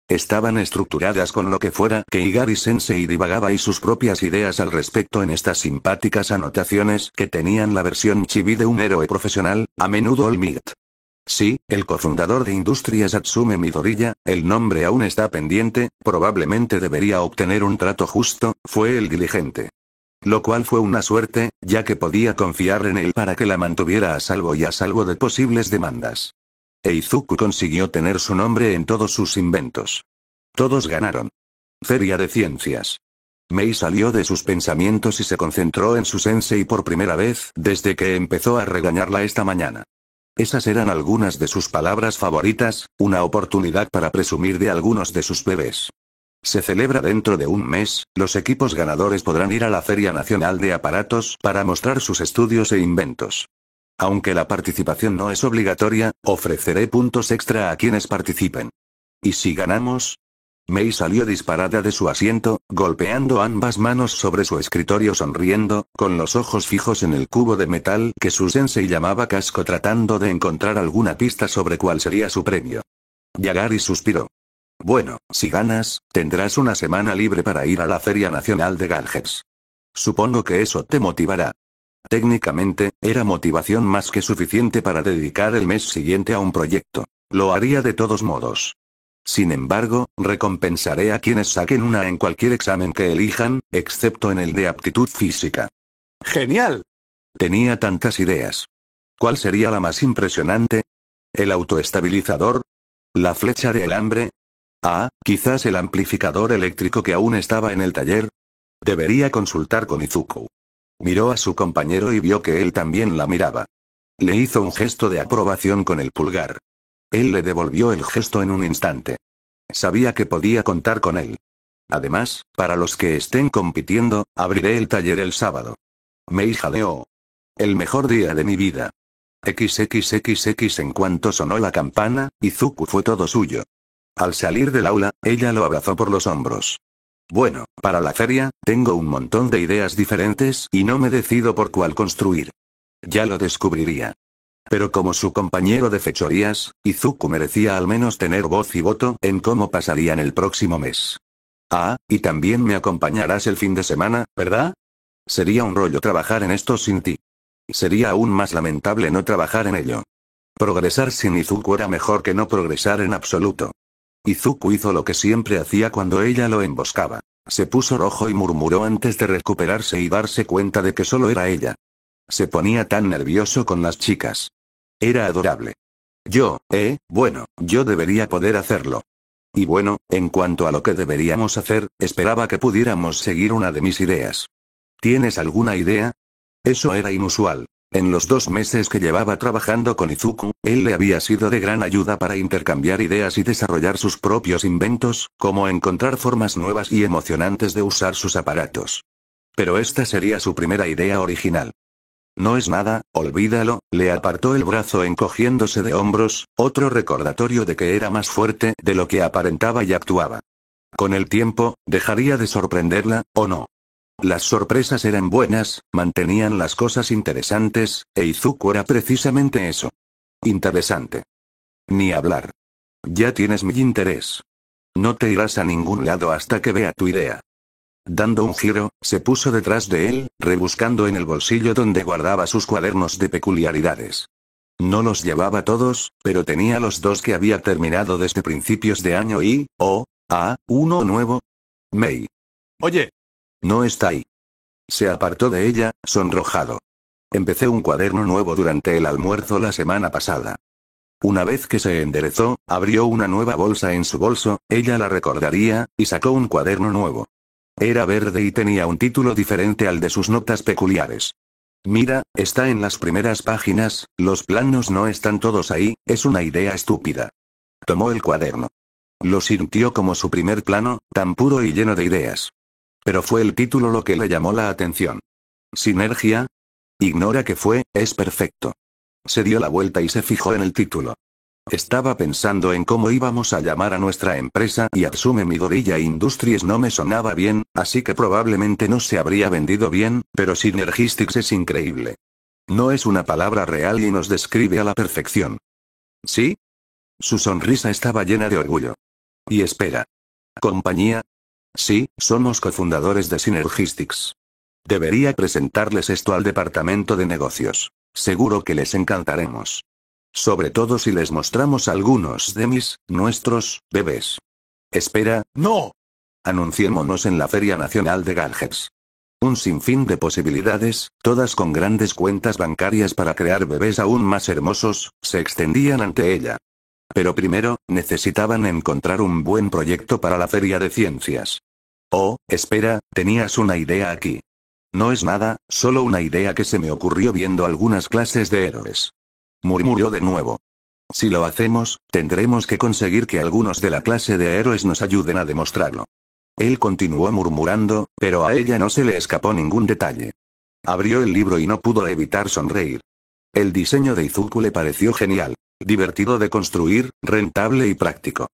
Estaban estructuradas con lo que fuera que Igari-sensei divagaba y sus propias ideas al respecto en estas simpáticas anotaciones que tenían la versión chibi de un héroe profesional, a menudo All Might. Sí, el cofundador de Industrias Atsume Midoriya, el nombre aún está pendiente, probablemente debería obtener un trato justo, fue el diligente. Lo cual fue una suerte, ya que podía confiar en él para que la mantuviera a salvo y a salvo de posibles demandas. Izuku consiguió tener su nombre en todos sus inventos. Todos ganaron. Feria de Ciencias. Mei salió de sus pensamientos y se concentró en su sensei por primera vez desde que empezó a regañarla esta mañana. Esas eran algunas de sus palabras favoritas, una oportunidad para presumir de algunos de sus bebés. Se celebra dentro de un mes, los equipos ganadores podrán ir a la Feria Nacional de Aparatos para mostrar sus estudios e inventos. Aunque la participación no es obligatoria, ofreceré puntos extra a quienes participen. ¿Y si ganamos? Mei salió disparada de su asiento, golpeando ambas manos sobre su escritorio sonriendo, con los ojos fijos en el cubo de metal que su sensei llamaba casco tratando de encontrar alguna pista sobre cuál sería su premio. Yagari suspiró. Bueno, si ganas, tendrás una semana libre para ir a la Feria Nacional de Gadgets. Supongo que eso te motivará. Técnicamente, era motivación más que suficiente para dedicar el mes siguiente a un proyecto. Lo haría de todos modos. Sin embargo, recompensaré a quienes saquen una en cualquier examen que elijan, excepto en el de aptitud física. ¡Genial! Tenía tantas ideas. ¿Cuál sería la más impresionante? ¿El autoestabilizador? ¿La flecha de alambre? Quizás el amplificador eléctrico que aún estaba en el taller. Debería consultar con Izuku. Miró a su compañero y vio que él también la miraba. Le hizo un gesto de aprobación con el pulgar. Él le devolvió el gesto en un instante. Sabía que podía contar con él. Además, para los que estén compitiendo, abriré el taller el sábado. Mei jadeó. El mejor día de mi vida. XXXX. En cuanto sonó la campana, Izuku fue todo suyo. Al salir del aula, ella lo abrazó por los hombros. Bueno, para la feria, tengo un montón de ideas diferentes y no me decido por cuál construir. Ya lo descubriría. Pero como su compañero de fechorías, Izuku merecía al menos tener voz y voto en cómo pasarían el próximo mes. Y también me acompañarás el fin de semana, ¿verdad? Sería un rollo trabajar en esto sin ti. Sería aún más lamentable no trabajar en ello. Progresar sin Izuku era mejor que no progresar en absoluto. Izuku hizo lo que siempre hacía cuando ella lo emboscaba. Se puso rojo y murmuró antes de recuperarse y darse cuenta de que solo era ella. Se ponía tan nervioso con las chicas. Era adorable. Yo debería poder hacerlo. Y bueno, en cuanto a lo que deberíamos hacer, esperaba que pudiéramos seguir una de mis ideas. ¿Tienes alguna idea? Eso era inusual. En los 2 meses que llevaba trabajando con Izuku, él le había sido de gran ayuda para intercambiar ideas y desarrollar sus propios inventos, como encontrar formas nuevas y emocionantes de usar sus aparatos. Pero esta sería su primera idea original. No es nada, olvídalo, le apartó el brazo encogiéndose de hombros, otro recordatorio de que era más fuerte de lo que aparentaba y actuaba. Con el tiempo, dejaría de sorprenderla, ¿o no? Las sorpresas eran buenas, mantenían las cosas interesantes, e Izuku era precisamente eso. Interesante. Ni hablar. Ya tienes mi interés. No te irás a ningún lado hasta que vea tu idea. Dando un giro, se puso detrás de él, rebuscando en el bolsillo donde guardaba sus cuadernos de peculiaridades. No los llevaba todos, pero tenía los dos que había terminado desde principios de año y, uno nuevo. Mei. Oye. No está ahí. Se apartó de ella, sonrojado. Empecé un cuaderno nuevo durante el almuerzo la semana pasada. Una vez que se enderezó, abrió una nueva bolsa en su bolso, ella la recordaría, y sacó un cuaderno nuevo. Era verde y tenía un título diferente al de sus notas peculiares. Mira, está en las primeras páginas, los planos no están todos ahí, es una idea estúpida. Tomó el cuaderno. Lo sintió como su primer plano, tan puro y lleno de ideas. Pero fue el título lo que le llamó la atención. ¿Sinergia? Ignora qué fue, es perfecto. Se dio la vuelta y se fijó en el título. Estaba pensando en cómo íbamos a llamar a nuestra empresa y Atsume Midoriya Industries no me sonaba bien, así que probablemente no se habría vendido bien, pero Synergistics es increíble. No es una palabra real y nos describe a la perfección. ¿Sí? Su sonrisa estaba llena de orgullo. Y espera. ¿Compañía? Sí, somos cofundadores de Synergistics. Debería presentarles esto al departamento de negocios. Seguro que les encantaremos. Sobre todo si les mostramos algunos de nuestros, bebés. Espera, ¡no! Anunciémonos en la Feria Nacional de Gadgets. Un sinfín de posibilidades, todas con grandes cuentas bancarias para crear bebés aún más hermosos, se extendían ante ella. Pero primero, necesitaban encontrar un buen proyecto para la Feria de Ciencias. Oh, espera, tenías una idea aquí. No es nada, solo una idea que se me ocurrió viendo algunas clases de héroes. Murmuró de nuevo. Si lo hacemos, tendremos que conseguir que algunos de la clase de héroes nos ayuden a demostrarlo. Él continuó murmurando, pero a ella no se le escapó ningún detalle. Abrió el libro y no pudo evitar sonreír. El diseño de Izuku le pareció genial, divertido de construir, rentable y práctico.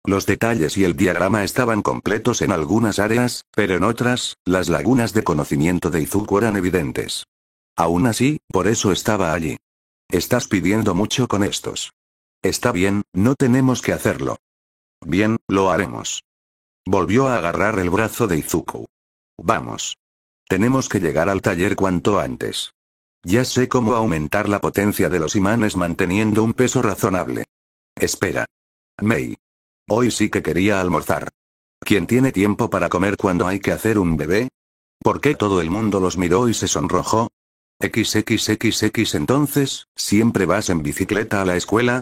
Los detalles y el diagrama estaban completos en algunas áreas, pero en otras, las lagunas de conocimiento de Izuku eran evidentes. Aún así, por eso estaba allí. Estás pidiendo mucho con estos. Está bien, no tenemos que hacerlo. Bien, lo haremos. Volvió a agarrar el brazo de Izuku. Vamos. Tenemos que llegar al taller cuanto antes. Ya sé cómo aumentar la potencia de los imanes manteniendo un peso razonable. Espera. Mei. Hoy sí que quería almorzar. ¿Quién tiene tiempo para comer cuando hay que hacer un bebé? ¿Por qué todo el mundo los miró y se sonrojó? XXXX entonces, ¿siempre vas en bicicleta a la escuela?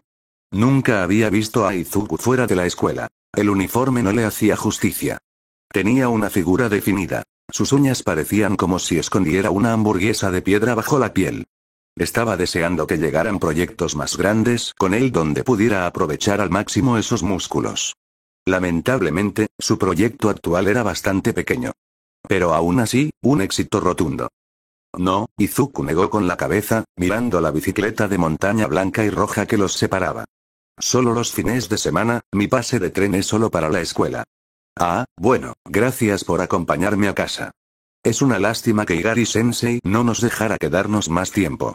Nunca había visto a Izuku fuera de la escuela. El uniforme no le hacía justicia. Tenía una figura definida. Sus uñas parecían como si escondiera una hamburguesa de piedra bajo la piel. Estaba deseando que llegaran proyectos más grandes con él donde pudiera aprovechar al máximo esos músculos. Lamentablemente, su proyecto actual era bastante pequeño. Pero aún así, un éxito rotundo. No, Izuku negó con la cabeza, mirando la bicicleta de montaña blanca y roja que los separaba. Solo los fines de semana, mi pase de tren es solo para la escuela. Ah, bueno, gracias por acompañarme a casa. Es una lástima que Igari-sensei no nos dejara quedarnos más tiempo.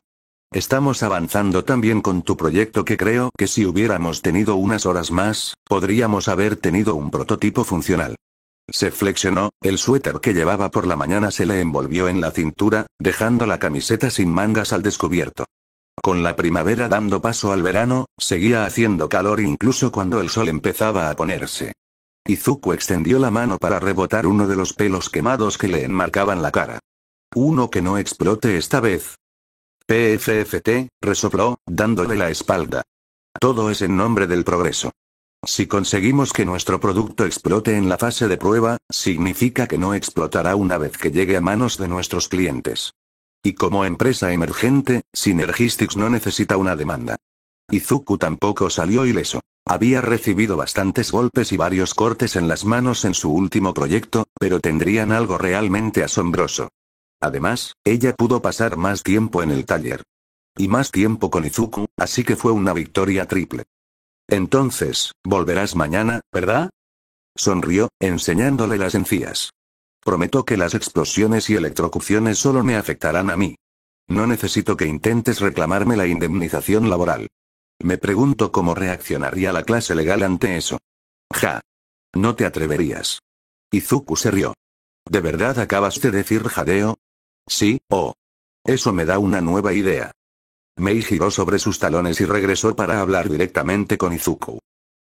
Estamos avanzando tan bien con tu proyecto que creo que si hubiéramos tenido unas horas más, podríamos haber tenido un prototipo funcional. Se flexionó, el suéter que llevaba por la mañana se le envolvió en la cintura, dejando la camiseta sin mangas al descubierto. Con la primavera dando paso al verano, seguía haciendo calor incluso cuando el sol empezaba a ponerse. Izuku extendió la mano para rebotar uno de los pelos quemados que le enmarcaban la cara. Uno que no explote esta vez. PFFT, resopló, dándole la espalda. Todo es en nombre del progreso. Si conseguimos que nuestro producto explote en la fase de prueba, significa que no explotará una vez que llegue a manos de nuestros clientes. Y como empresa emergente, Synergistics no necesita una demanda. Izuku tampoco salió ileso. Había recibido bastantes golpes y varios cortes en las manos en su último proyecto, pero tendrían algo realmente asombroso. Además, ella pudo pasar más tiempo en el taller. Y más tiempo con Izuku, así que fue una victoria triple. Entonces, volverás mañana, ¿verdad? sonrió, enseñándole las encías. Prometo que las explosiones y electrocuciones solo me afectarán a mí. No necesito que intentes reclamarme la indemnización laboral. Me pregunto cómo reaccionaría la clase legal ante eso. Ja. No te atreverías. Izuku se rió. ¿De verdad acabas de decir jadeo? Sí, oh. Eso me da una nueva idea. Mei giró sobre sus talones y regresó para hablar directamente con Izuku.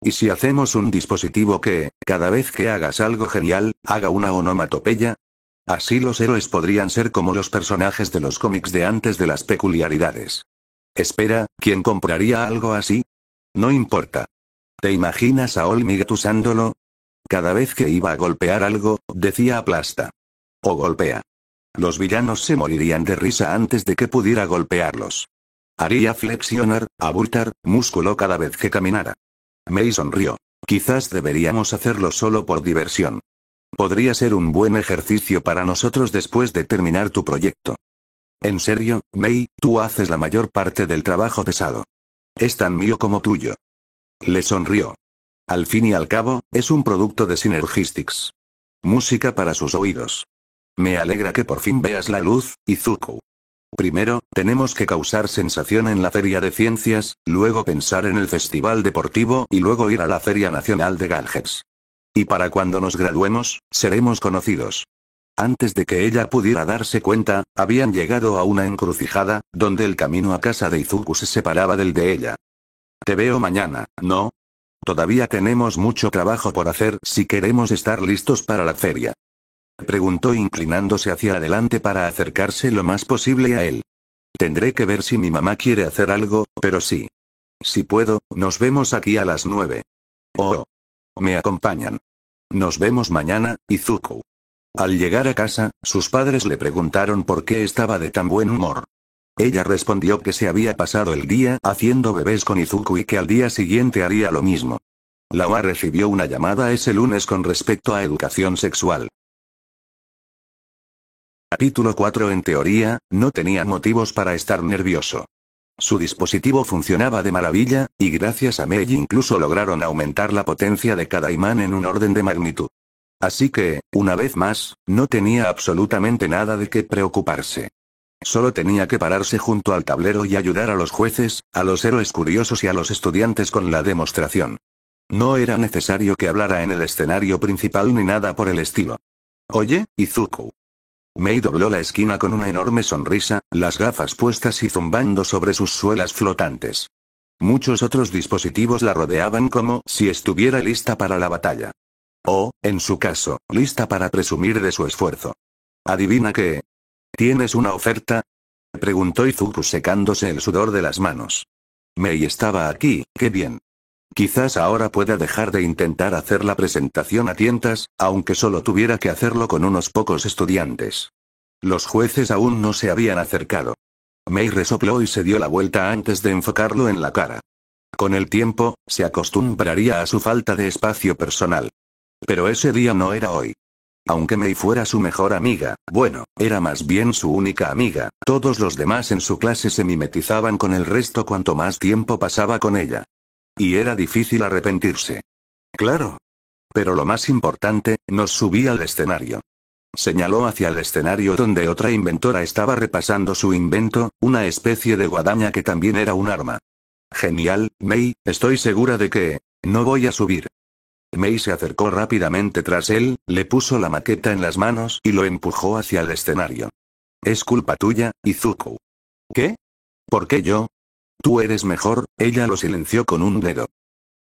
¿Y si hacemos un dispositivo que, cada vez que hagas algo genial, haga una onomatopeya? Así los héroes podrían ser como los personajes de los cómics de antes de las peculiaridades. Espera, ¿quién compraría algo así? No importa. ¿Te imaginas a All Might usándolo? Cada vez que iba a golpear algo, decía aplasta. O golpea. Los villanos se morirían de risa antes de que pudiera golpearlos. Haría flexionar, abultar, músculo cada vez que caminara. Mei sonrió. Quizás deberíamos hacerlo solo por diversión. Podría ser un buen ejercicio para nosotros después de terminar tu proyecto. En serio, Mei, tú haces la mayor parte del trabajo pesado. Es tan mío como tuyo. Le sonrió. Al fin y al cabo, es un producto de Synergistics. Música para sus oídos. Me alegra que por fin veas la luz, Izuku. Primero, tenemos que causar sensación en la Feria de Ciencias, luego pensar en el Festival Deportivo y luego ir a la Feria Nacional de Gadgets. Y para cuando nos graduemos, seremos conocidos. Antes de que ella pudiera darse cuenta, habían llegado a una encrucijada, donde el camino a casa de Izuku se separaba del de ella. Te veo mañana, ¿no? Todavía tenemos mucho trabajo por hacer si queremos estar listos para la feria. Preguntó inclinándose hacia adelante para acercarse lo más posible a él. Tendré que ver si mi mamá quiere hacer algo, pero sí. Si puedo, nos vemos aquí a las 9. Oh. Me acompañan. Nos vemos mañana, Izuku. Al llegar a casa, sus padres le preguntaron por qué estaba de tan buen humor. Ella respondió que se había pasado el día haciendo bebés con Izuku y que al día siguiente haría lo mismo. Lawa recibió una llamada ese lunes con respecto a educación sexual. Capítulo 4. En teoría, no tenía motivos para estar nervioso. Su dispositivo funcionaba de maravilla, y gracias a Mei incluso lograron aumentar la potencia de cada imán en un orden de magnitud. Así que, una vez más, no tenía absolutamente nada de qué preocuparse. Solo tenía que pararse junto al tablero y ayudar a los jueces, a los héroes curiosos y a los estudiantes con la demostración. No era necesario que hablara en el escenario principal ni nada por el estilo. Oye, Izuku. Mei dobló la esquina con una enorme sonrisa, las gafas puestas y zumbando sobre sus suelas flotantes. Muchos otros dispositivos la rodeaban como si estuviera lista para la batalla. O, en su caso, lista para presumir de su esfuerzo. ¿Adivina qué? ¿Tienes una oferta? Preguntó Izuku secándose el sudor de las manos. Mei estaba aquí, qué bien. Quizás ahora pueda dejar de intentar hacer la presentación a tientas, aunque solo tuviera que hacerlo con unos pocos estudiantes. Los jueces aún no se habían acercado. Mei resopló y se dio la vuelta antes de enfocarlo en la cara. Con el tiempo, se acostumbraría a su falta de espacio personal. Pero ese día no era hoy. Aunque Mei fuera su mejor amiga, bueno, era más bien su única amiga, todos los demás en su clase se mimetizaban con el resto cuanto más tiempo pasaba con ella. Y era difícil arrepentirse. Claro. Pero lo más importante, nos subí al escenario. Señaló hacia el escenario donde otra inventora estaba repasando su invento, una especie de guadaña que también era un arma. Genial, Mei, estoy segura de que... no voy a subir. Mei se acercó rápidamente tras él, le puso la maqueta en las manos y lo empujó hacia el escenario. Es culpa tuya, Izuku. ¿Qué? ¿Por qué yo? Tú eres mejor, ella lo silenció con un dedo.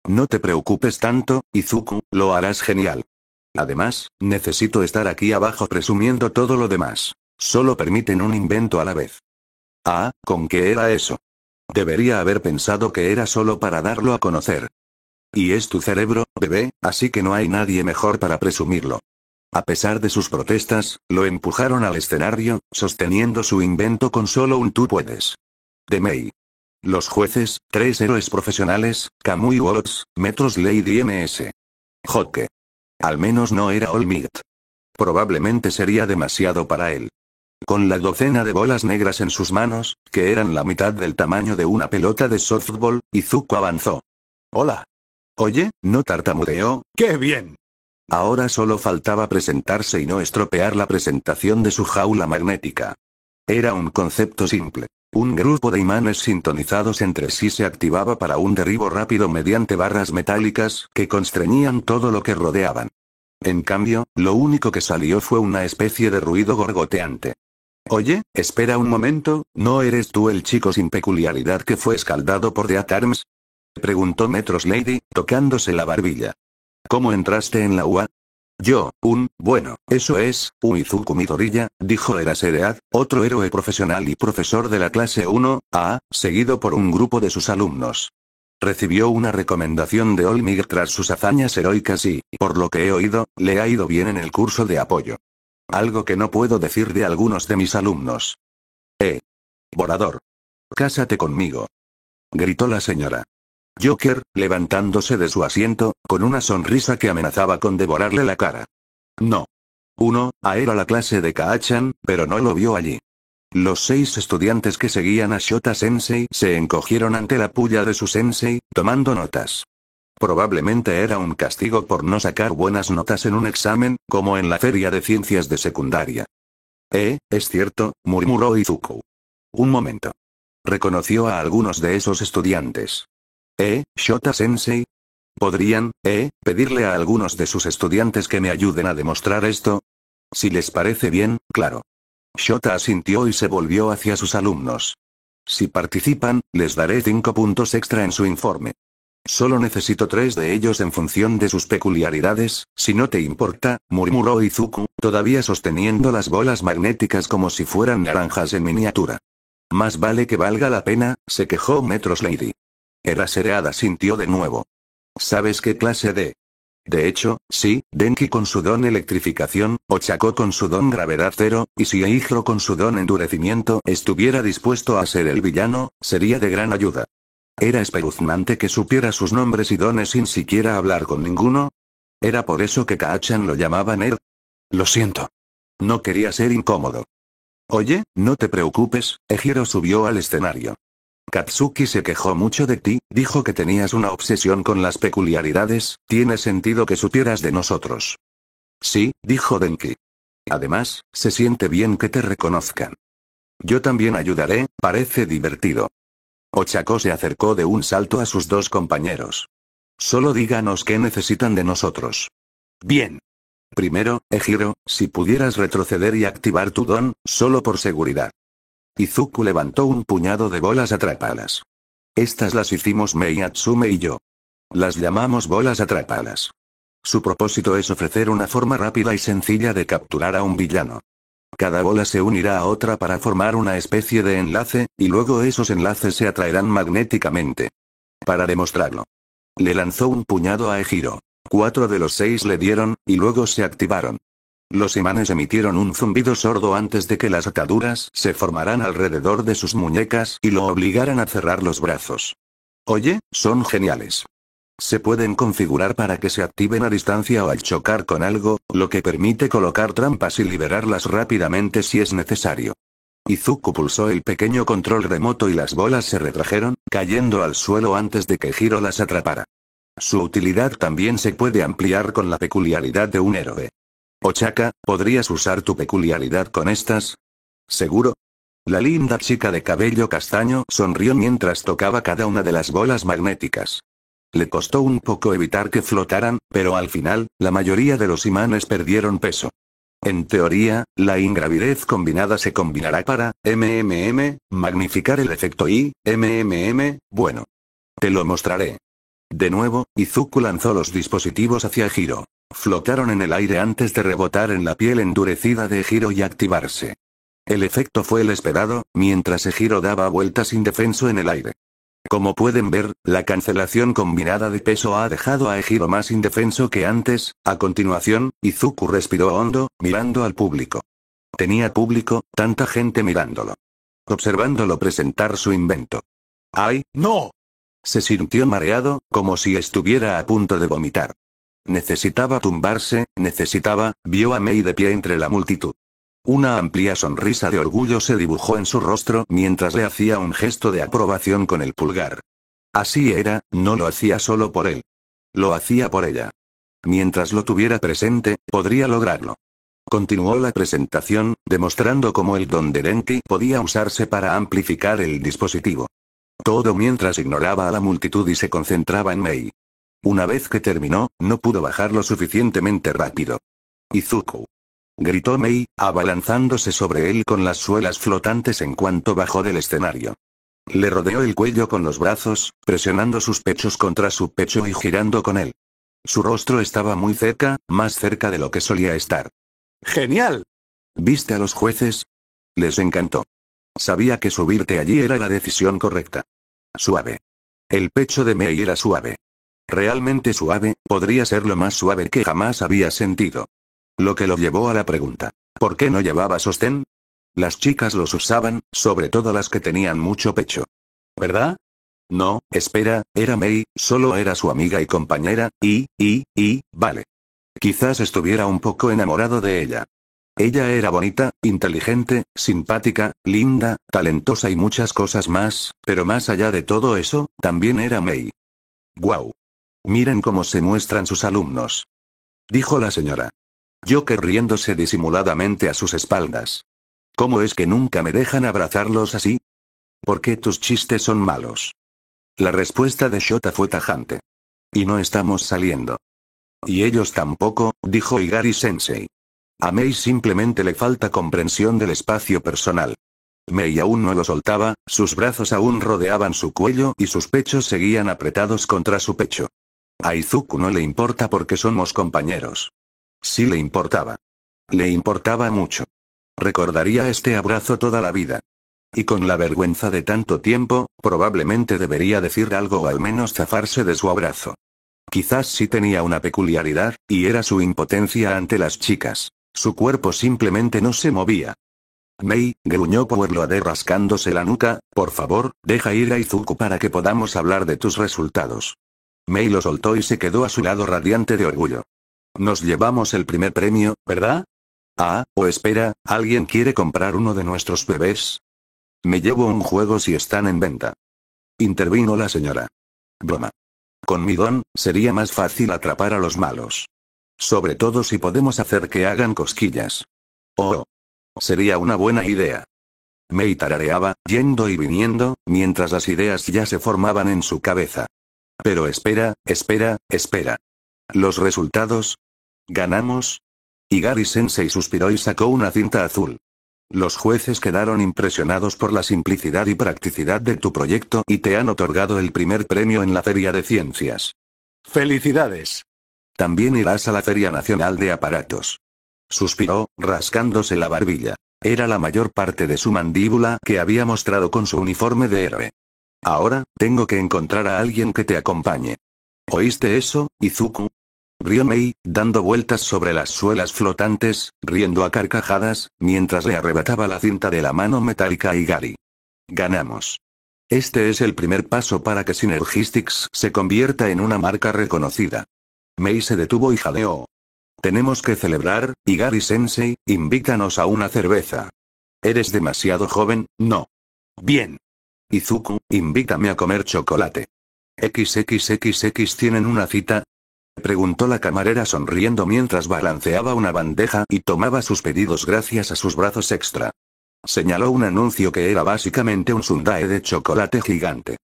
No te preocupes tanto, Izuku, lo harás genial. Además, necesito estar aquí abajo presumiendo todo lo demás. Solo permiten un invento a la vez. Ah, ¿con qué era eso? Debería haber pensado que era solo para darlo a conocer. Y es tu cerebro, bebé, así que no hay nadie mejor para presumirlo. A pesar de sus protestas, lo empujaron al escenario, sosteniendo su invento con solo un tú puedes. De Mei. Los jueces, 3 héroes profesionales, Kamui Works, Metros Lady MS. Joke. Al menos no era All Might. Probablemente sería demasiado para él. Con la docena de bolas negras en sus manos, que eran la mitad del tamaño de una pelota de softball, Izuku avanzó. Hola. Oye, ¿no tartamudeó? ¡Qué bien! Ahora solo faltaba presentarse y no estropear la presentación de su jaula magnética. Era un concepto simple. Un grupo de imanes sintonizados entre sí se activaba para un derribo rápido mediante barras metálicas que constreñían todo lo que rodeaban. En cambio, lo único que salió fue una especie de ruido gorgoteante. Oye, espera un momento, ¿no eres tú el chico sin peculiaridad que fue escaldado por Death Arms? Preguntó Metros Lady, tocándose la barbilla. ¿Cómo entraste en la UA? Yo, bueno, eso es, Uizuku Midoriya, dijo Eraseread, otro héroe profesional y profesor de la clase 1A, seguido por un grupo de sus alumnos. Recibió una recomendación de Olmig tras sus hazañas heroicas y, por lo que he oído, le ha ido bien en el curso de apoyo. Algo que no puedo decir de algunos de mis alumnos. Vorador. Cásate conmigo. Gritó la señora Joker, levantándose de su asiento, con una sonrisa que amenazaba con devorarle la cara. No. Era la clase de Kaachan, pero no lo vio allí. Los 6 estudiantes que seguían a Shota Sensei se encogieron ante la puya de su sensei, tomando notas. Probablemente era un castigo por no sacar buenas notas en un examen, como en la feria de ciencias de secundaria. Es cierto, murmuró Izuku. Un momento. Reconoció a algunos de esos estudiantes. Shota Sensei. ¿Podrían, pedirle a algunos de sus estudiantes que me ayuden a demostrar esto? Si les parece bien, claro. Shota asintió y se volvió hacia sus alumnos. Si participan, les daré 5 puntos extra en su informe. Solo necesito 3 de ellos en función de sus peculiaridades, si no te importa, murmuró Izuku, todavía sosteniendo las bolas magnéticas como si fueran naranjas en miniatura. Más vale que valga la pena, se quejó Metros Lady. Eraseread asintió de nuevo. ¿Sabes qué clase de? De hecho, sí, Denki con su don electrificación, Ochako con su don gravedad cero, y si Eihiro con su don endurecimiento estuviera dispuesto a ser el villano, sería de gran ayuda. Era espeluznante que supiera sus nombres y dones sin siquiera hablar con ninguno. ¿Era por eso que Kaachan lo llamaba nerd? Lo siento. No quería ser incómodo. Oye, no te preocupes, Eihiro subió al escenario. Katsuki se quejó mucho de ti, dijo que tenías una obsesión con las peculiaridades, tiene sentido que supieras de nosotros. Sí, dijo Denki. Además, se siente bien que te reconozcan. Yo también ayudaré, parece divertido. Ochako se acercó de un salto a sus 2 compañeros. Solo díganos qué necesitan de nosotros. Bien. Primero, Eihiro, si pudieras retroceder y activar tu don, solo por seguridad. Izuku levantó un puñado de bolas atrápalas. Estas las hicimos Mei Natsume y yo. Las llamamos bolas atrápalas. Su propósito es ofrecer una forma rápida y sencilla de capturar a un villano. Cada bola se unirá a otra para formar una especie de enlace, y luego esos enlaces se atraerán magnéticamente. Para demostrarlo. Le lanzó un puñado a Eihiro. 4 de los 6 le dieron, y luego se activaron. Los imanes emitieron un zumbido sordo antes de que las ataduras se formaran alrededor de sus muñecas y lo obligaran a cerrar los brazos. Oye, son geniales. Se pueden configurar para que se activen a distancia o al chocar con algo, lo que permite colocar trampas y liberarlas rápidamente si es necesario. Izuku pulsó el pequeño control remoto y las bolas se retrajeron, cayendo al suelo antes de que Eihiro las atrapara. Su utilidad también se puede ampliar con la peculiaridad de un héroe. Ochaka, ¿podrías usar tu peculiaridad con estas? ¿Seguro? La linda chica de cabello castaño sonrió mientras tocaba cada una de las bolas magnéticas. Le costó un poco evitar que flotaran, pero al final, la mayoría de los imanes perdieron peso. En teoría, la ingravidez combinada se combinará para, magnificar el efecto y, bueno. Te lo mostraré. De nuevo, Izuku lanzó los dispositivos hacia Eihiro. Flotaron en el aire antes de rebotar en la piel endurecida de Eihiro y activarse. El efecto fue el esperado, mientras Eihiro daba vueltas indefenso en el aire. Como pueden ver, la cancelación combinada de peso ha dejado a Eihiro más indefenso que antes. A continuación, Izuku respiró hondo, mirando al público. Tenía público, tanta gente mirándolo. Observándolo presentar su invento. ¡Ay, no! Se sintió mareado, como si estuviera a punto de vomitar. Necesitaba tumbarse, vio a Mei de pie entre la multitud. Una amplia sonrisa de orgullo se dibujó en su rostro mientras le hacía un gesto de aprobación con el pulgar. Así era, no lo hacía solo por él. Lo hacía por ella. Mientras lo tuviera presente, podría lograrlo. Continuó la presentación, demostrando cómo el don de Denki podía usarse para amplificar el dispositivo. Todo mientras ignoraba a la multitud y se concentraba en Mei. Una vez que terminó, no pudo bajar lo suficientemente rápido. Izuku. Gritó Mei, abalanzándose sobre él con las suelas flotantes en cuanto bajó del escenario. Le rodeó el cuello con los brazos, presionando sus pechos contra su pecho y girando con él. Su rostro estaba muy cerca, más cerca de lo que solía estar. ¡Genial! ¿Viste a los jueces? Les encantó. Sabía que subirte allí era la decisión correcta. Suave. El pecho de Mei era suave. Realmente suave, podría ser lo más suave que jamás había sentido. Lo que lo llevó a la pregunta: ¿por qué no llevaba sostén? Las chicas los usaban, sobre todo las que tenían mucho pecho. ¿Verdad? No, espera, era Mei, solo era su amiga y compañera, vale. Quizás estuviera un poco enamorado de ella. Ella era bonita, inteligente, simpática, linda, talentosa y muchas cosas más, pero más allá de todo eso, también era Mei. ¡Guau! Miren cómo se muestran sus alumnos. Dijo la señora Joker riéndose disimuladamente a sus espaldas. ¿Cómo es que nunca me dejan abrazarlos así? ¿Por qué tus chistes son malos? La respuesta de Shota fue tajante. Y no estamos saliendo. Y ellos tampoco, dijo Igari-sensei. A Mei simplemente le falta comprensión del espacio personal. Mei aún no lo soltaba, sus brazos aún rodeaban su cuello y sus pechos seguían apretados contra su pecho. A Izuku no le importa porque somos compañeros. Sí le importaba. Le importaba mucho. Recordaría este abrazo toda la vida. Y con la vergüenza de tanto tiempo, probablemente debería decir algo o al menos zafarse de su abrazo. Quizás sí tenía una peculiaridad, y era su impotencia ante las chicas. Su cuerpo simplemente no se movía. Mei, gruñó Powerloader rascándose la nuca, por favor, deja ir a Izuku para que podamos hablar de tus resultados. Mei lo soltó y se quedó a su lado radiante de orgullo. Nos llevamos el primer premio, ¿verdad? Ah, espera, ¿alguien quiere comprar uno de nuestros bebés? Me llevo un juego si están en venta. Intervino la señora. Broma. Con mi don, sería más fácil atrapar a los malos. Sobre todo si podemos hacer que hagan cosquillas. Oh. Sería una buena idea. Mei tarareaba, yendo y viniendo, mientras las ideas ya se formaban en su cabeza. Pero espera. ¿Los resultados? ¿Ganamos? Igari-sensei suspiró y sacó una cinta azul. Los jueces quedaron impresionados por la simplicidad y practicidad de tu proyecto y te han otorgado el primer premio en la Feria de Ciencias. ¡Felicidades! También irás a la Feria Nacional de Aparatos. Suspiró, rascándose la barbilla. Era la mayor parte de su mandíbula que había mostrado con su uniforme de héroe. Ahora, tengo que encontrar a alguien que te acompañe. ¿Oíste eso, Izuku? Rió Mei, dando vueltas sobre las suelas flotantes, riendo a carcajadas, mientras le arrebataba la cinta de la mano metálica a Igari. Ganamos. Este es el primer paso para que Synergistics se convierta en una marca reconocida. Mei se detuvo y jadeó. Tenemos que celebrar, Igari-sensei, invítanos a una cerveza. Eres demasiado joven, ¿no? Bien. Izuku, invítame a comer chocolate. XXXX ¿tienen una cita? Preguntó la camarera sonriendo mientras balanceaba una bandeja y tomaba sus pedidos gracias a sus brazos extra. Señaló un anuncio que era básicamente un sundae de chocolate gigante.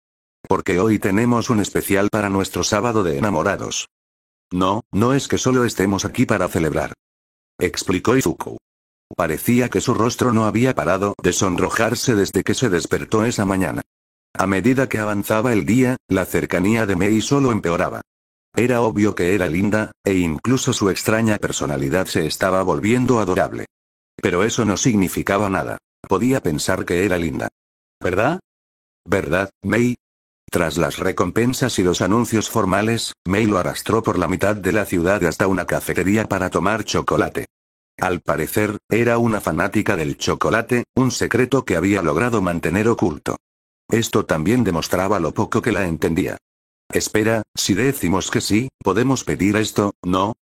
Porque hoy tenemos un especial para nuestro sábado de enamorados. No es que solo estemos aquí para celebrar. Explicó Izuku. Parecía que su rostro no había parado de sonrojarse desde que se despertó esa mañana. A medida que avanzaba el día, la cercanía de Mei solo empeoraba. Era obvio que era linda, e incluso su extraña personalidad se estaba volviendo adorable. Pero eso no significaba nada. Podía pensar que era linda. ¿Verdad? ¿Verdad, Mei? Tras las recompensas y los anuncios formales, Mei lo arrastró por la mitad de la ciudad hasta una cafetería para tomar chocolate. Al parecer, era una fanática del chocolate, un secreto que había logrado mantener oculto. Esto también demostraba lo poco que la entendía. Espera, si decimos que sí, ¿podemos pedir esto, no?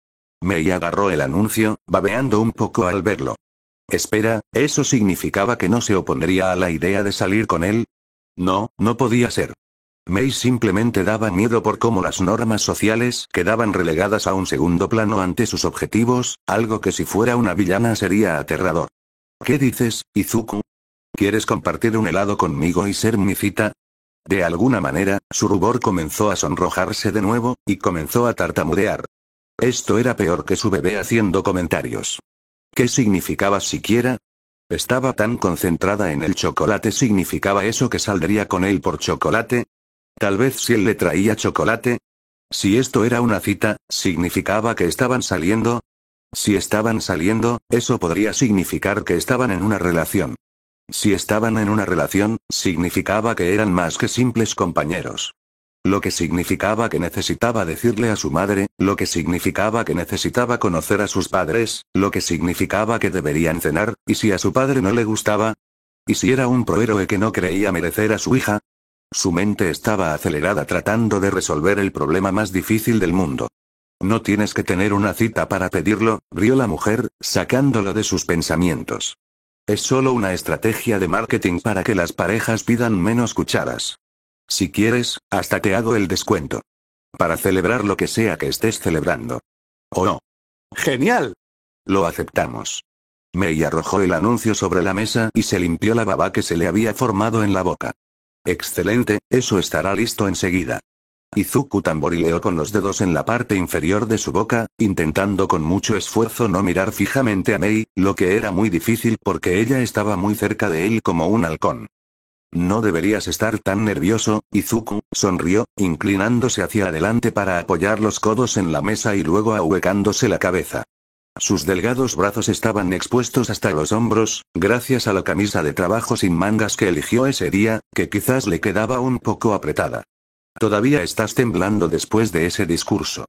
Mei agarró el anuncio, babeando un poco al verlo. Espera, ¿eso significaba que no se opondría a la idea de salir con él? No podía ser. Mei simplemente daba miedo por cómo las normas sociales quedaban relegadas a un segundo plano ante sus objetivos, algo que si fuera una villana sería aterrador. ¿Qué dices, Izuku? ¿Quieres compartir un helado conmigo y ser mi cita? De alguna manera, su rubor comenzó a sonrojarse de nuevo, y comenzó a tartamudear. Esto era peor que su bebé haciendo comentarios. ¿Qué significaba siquiera? Estaba tan concentrada en el chocolate. ¿Significaba eso que saldría con él por chocolate? Tal vez si él le traía chocolate. Si esto era una cita, ¿significaba que estaban saliendo? Si estaban saliendo, eso podría significar que estaban en una relación. Si estaban en una relación, significaba que eran más que simples compañeros. Lo que significaba que necesitaba decirle a su madre, lo que significaba que necesitaba conocer a sus padres, lo que significaba que deberían cenar, y si a su padre no le gustaba. ¿Y si era un prohéroe que no creía merecer a su hija? Su mente estaba acelerada tratando de resolver el problema más difícil del mundo. No tienes que tener una cita para pedirlo, rió la mujer, sacándolo de sus pensamientos. Es solo una estrategia de marketing para que las parejas pidan menos cucharas. Si quieres, hasta te hago el descuento. Para celebrar lo que sea que estés celebrando. ¿O no? ¡Genial! Lo aceptamos. Mei arrojó el anuncio sobre la mesa y se limpió la baba que se le había formado en la boca. Excelente, eso estará listo enseguida. Izuku tamborileó con los dedos en la parte inferior de su boca, intentando con mucho esfuerzo no mirar fijamente a Mei, lo que era muy difícil porque ella estaba muy cerca de él como un halcón. No deberías estar tan nervioso, Izuku, sonrió, inclinándose hacia adelante para apoyar los codos en la mesa y luego ahuecándose la cabeza. Sus delgados brazos estaban expuestos hasta los hombros, gracias a la camisa de trabajo sin mangas que eligió ese día, que quizás le quedaba un poco apretada. Todavía estás temblando después de ese discurso.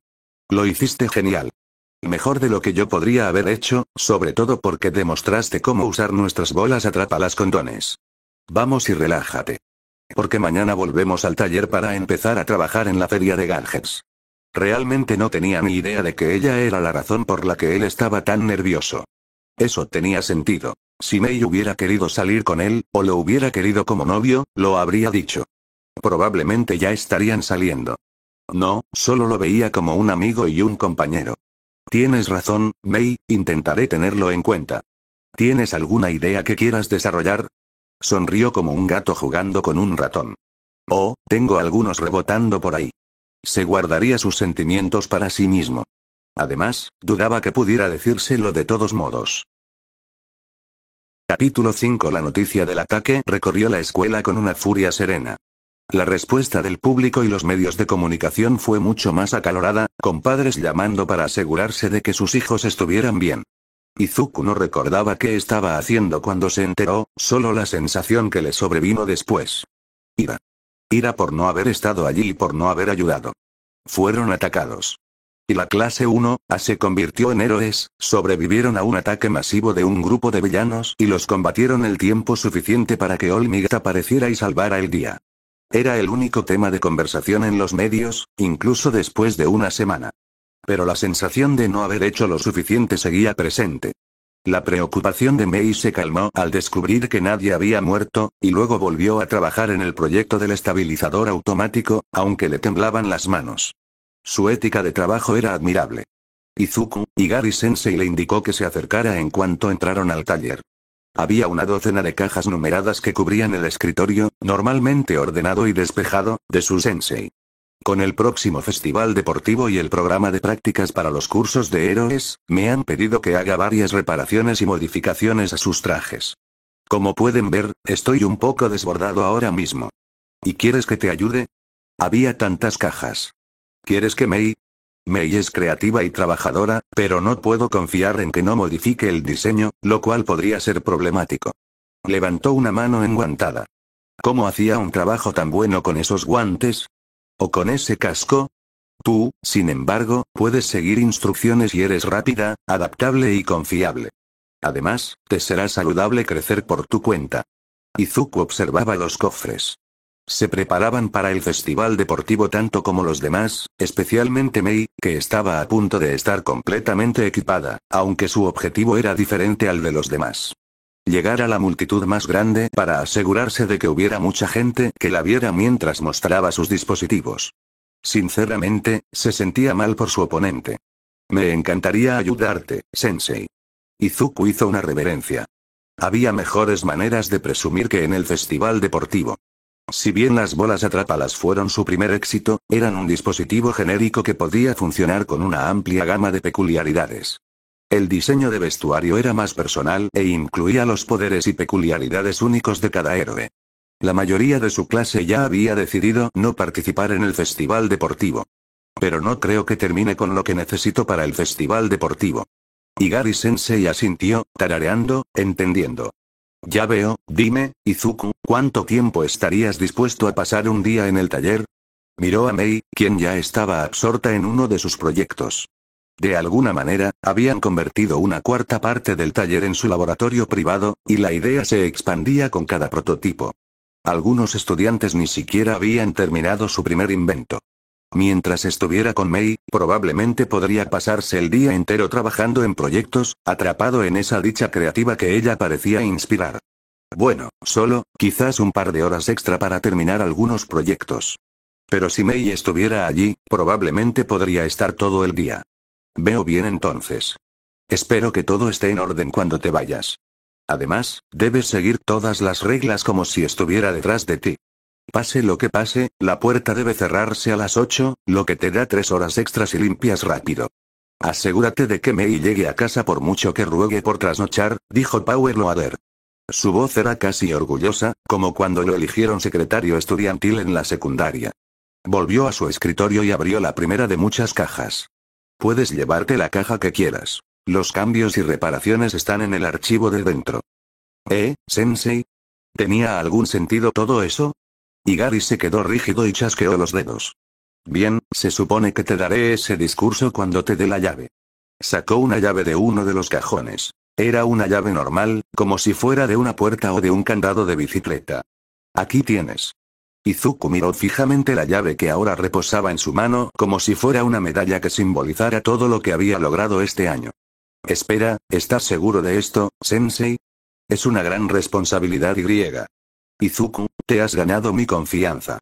Lo hiciste genial. Mejor de lo que yo podría haber hecho, sobre todo porque demostraste cómo usar nuestras bolas atrápalas con dones. Vamos y relájate. Porque mañana volvemos al taller para empezar a trabajar en la feria de gadgets. Realmente no tenía ni idea de que ella era la razón por la que él estaba tan nervioso. Eso tenía sentido. Si Mei hubiera querido salir con él, o lo hubiera querido como novio, lo habría dicho. Probablemente ya estarían saliendo. No, solo lo veía como un amigo y un compañero. Tienes razón, Mei, intentaré tenerlo en cuenta. ¿Tienes alguna idea que quieras desarrollar? Sonrió como un gato jugando con un ratón. Oh, tengo algunos rebotando por ahí. Se guardaría sus sentimientos para sí mismo. Además, dudaba que pudiera decírselo de todos modos. Capítulo 5. La noticia del ataque recorrió la escuela con una furia serena. La respuesta del público y los medios de comunicación fue mucho más acalorada, con padres llamando para asegurarse de que sus hijos estuvieran bien. Izuku no recordaba qué estaba haciendo cuando se enteró, solo la sensación que le sobrevino después. Ira. Ira por no haber estado allí y por no haber ayudado. Fueron atacados. Y la clase 1A se convirtió en héroes, sobrevivieron a un ataque masivo de un grupo de villanos y los combatieron el tiempo suficiente para que All-Might apareciera y salvara el día. Era el único tema de conversación en los medios, incluso después de una semana. Pero la sensación de no haber hecho lo suficiente seguía presente. La preocupación de Mei se calmó al descubrir que nadie había muerto, y luego volvió a trabajar en el proyecto del estabilizador automático, aunque le temblaban las manos. Su ética de trabajo era admirable. Izuku, y Gary-sensei le indicó que se acercara en cuanto entraron al taller. Había una docena de cajas numeradas que cubrían el escritorio, normalmente ordenado y despejado, de su sensei. Con el próximo festival deportivo y el programa de prácticas para los cursos de héroes, me han pedido que haga varias reparaciones y modificaciones a sus trajes. Como pueden ver, estoy un poco desbordado ahora mismo. ¿Y quieres que te ayude? Había tantas cajas. ¿Quieres que Mei? Mei es creativa y trabajadora, pero no puedo confiar en que no modifique el diseño, lo cual podría ser problemático. Levantó una mano enguantada. ¿Cómo hacía un trabajo tan bueno con esos guantes? ¿O con ese casco? Tú, sin embargo, puedes seguir instrucciones y eres rápida, adaptable y confiable. Además, te será saludable crecer por tu cuenta. Izuku observaba los cofres. Se preparaban para el festival deportivo tanto como los demás, especialmente Mei, que estaba a punto de estar completamente equipada, aunque su objetivo era diferente al de los demás. llegar a la multitud más grande para asegurarse de que hubiera mucha gente que la viera mientras mostraba sus dispositivos. Sinceramente, se sentía mal por su oponente. Me encantaría ayudarte, Sensei. Izuku hizo una reverencia. Había mejores maneras de presumir que en el festival deportivo. Si bien las bolas atrápalas fueron su primer éxito, eran un dispositivo genérico que podía funcionar con una amplia gama de peculiaridades. El diseño de vestuario era más personal e incluía los poderes y peculiaridades únicos de cada héroe. La mayoría de su clase ya había decidido no participar en el festival deportivo. Pero no creo que termine con lo que necesito para el festival deportivo. Igari-sensei asintió, tarareando, entendiendo. Ya veo, dime, Izuku, ¿cuánto tiempo estarías dispuesto a pasar un día en el taller? Miró a Mei, quien ya estaba absorta en uno de sus proyectos. De alguna manera, habían convertido una cuarta parte del taller en su laboratorio privado, y la idea se expandía con cada prototipo. Algunos estudiantes ni siquiera habían terminado su primer invento. Mientras estuviera con Mei, probablemente podría pasarse el día entero trabajando en proyectos, atrapado en esa dicha creativa que ella parecía inspirar. Bueno, solo, quizás un par de horas extra para terminar algunos proyectos. Pero si Mei estuviera allí, probablemente podría estar todo el día. Veo bien entonces. Espero que todo esté en orden cuando te vayas. Además, debes seguir todas las reglas como si estuviera detrás de ti. Pase lo que pase, la puerta debe cerrarse a las 8, lo que te da 3 horas extras y limpias rápido. Asegúrate de que Mei llegue a casa por mucho que ruegue por trasnochar, dijo Power Loader. Su voz era casi orgullosa, como cuando lo eligieron secretario estudiantil en la secundaria. Volvió a su escritorio y abrió la primera de muchas cajas. Puedes llevarte la caja que quieras. Los cambios y reparaciones están en el archivo de dentro. Sensei? ¿Tenía algún sentido todo eso? Igari se quedó rígido y chasqueó los dedos. Bien, se supone que te daré ese discurso cuando te dé la llave. Sacó una llave de uno de los cajones. Era una llave normal, como si fuera de una puerta o de un candado de bicicleta. Aquí tienes. Izuku miró fijamente la llave que ahora reposaba en su mano, como si fuera una medalla que simbolizara todo lo que había logrado este año. Espera, ¿estás seguro de esto, Sensei? Es una gran responsabilidad griega. Izuku, te has ganado mi confianza.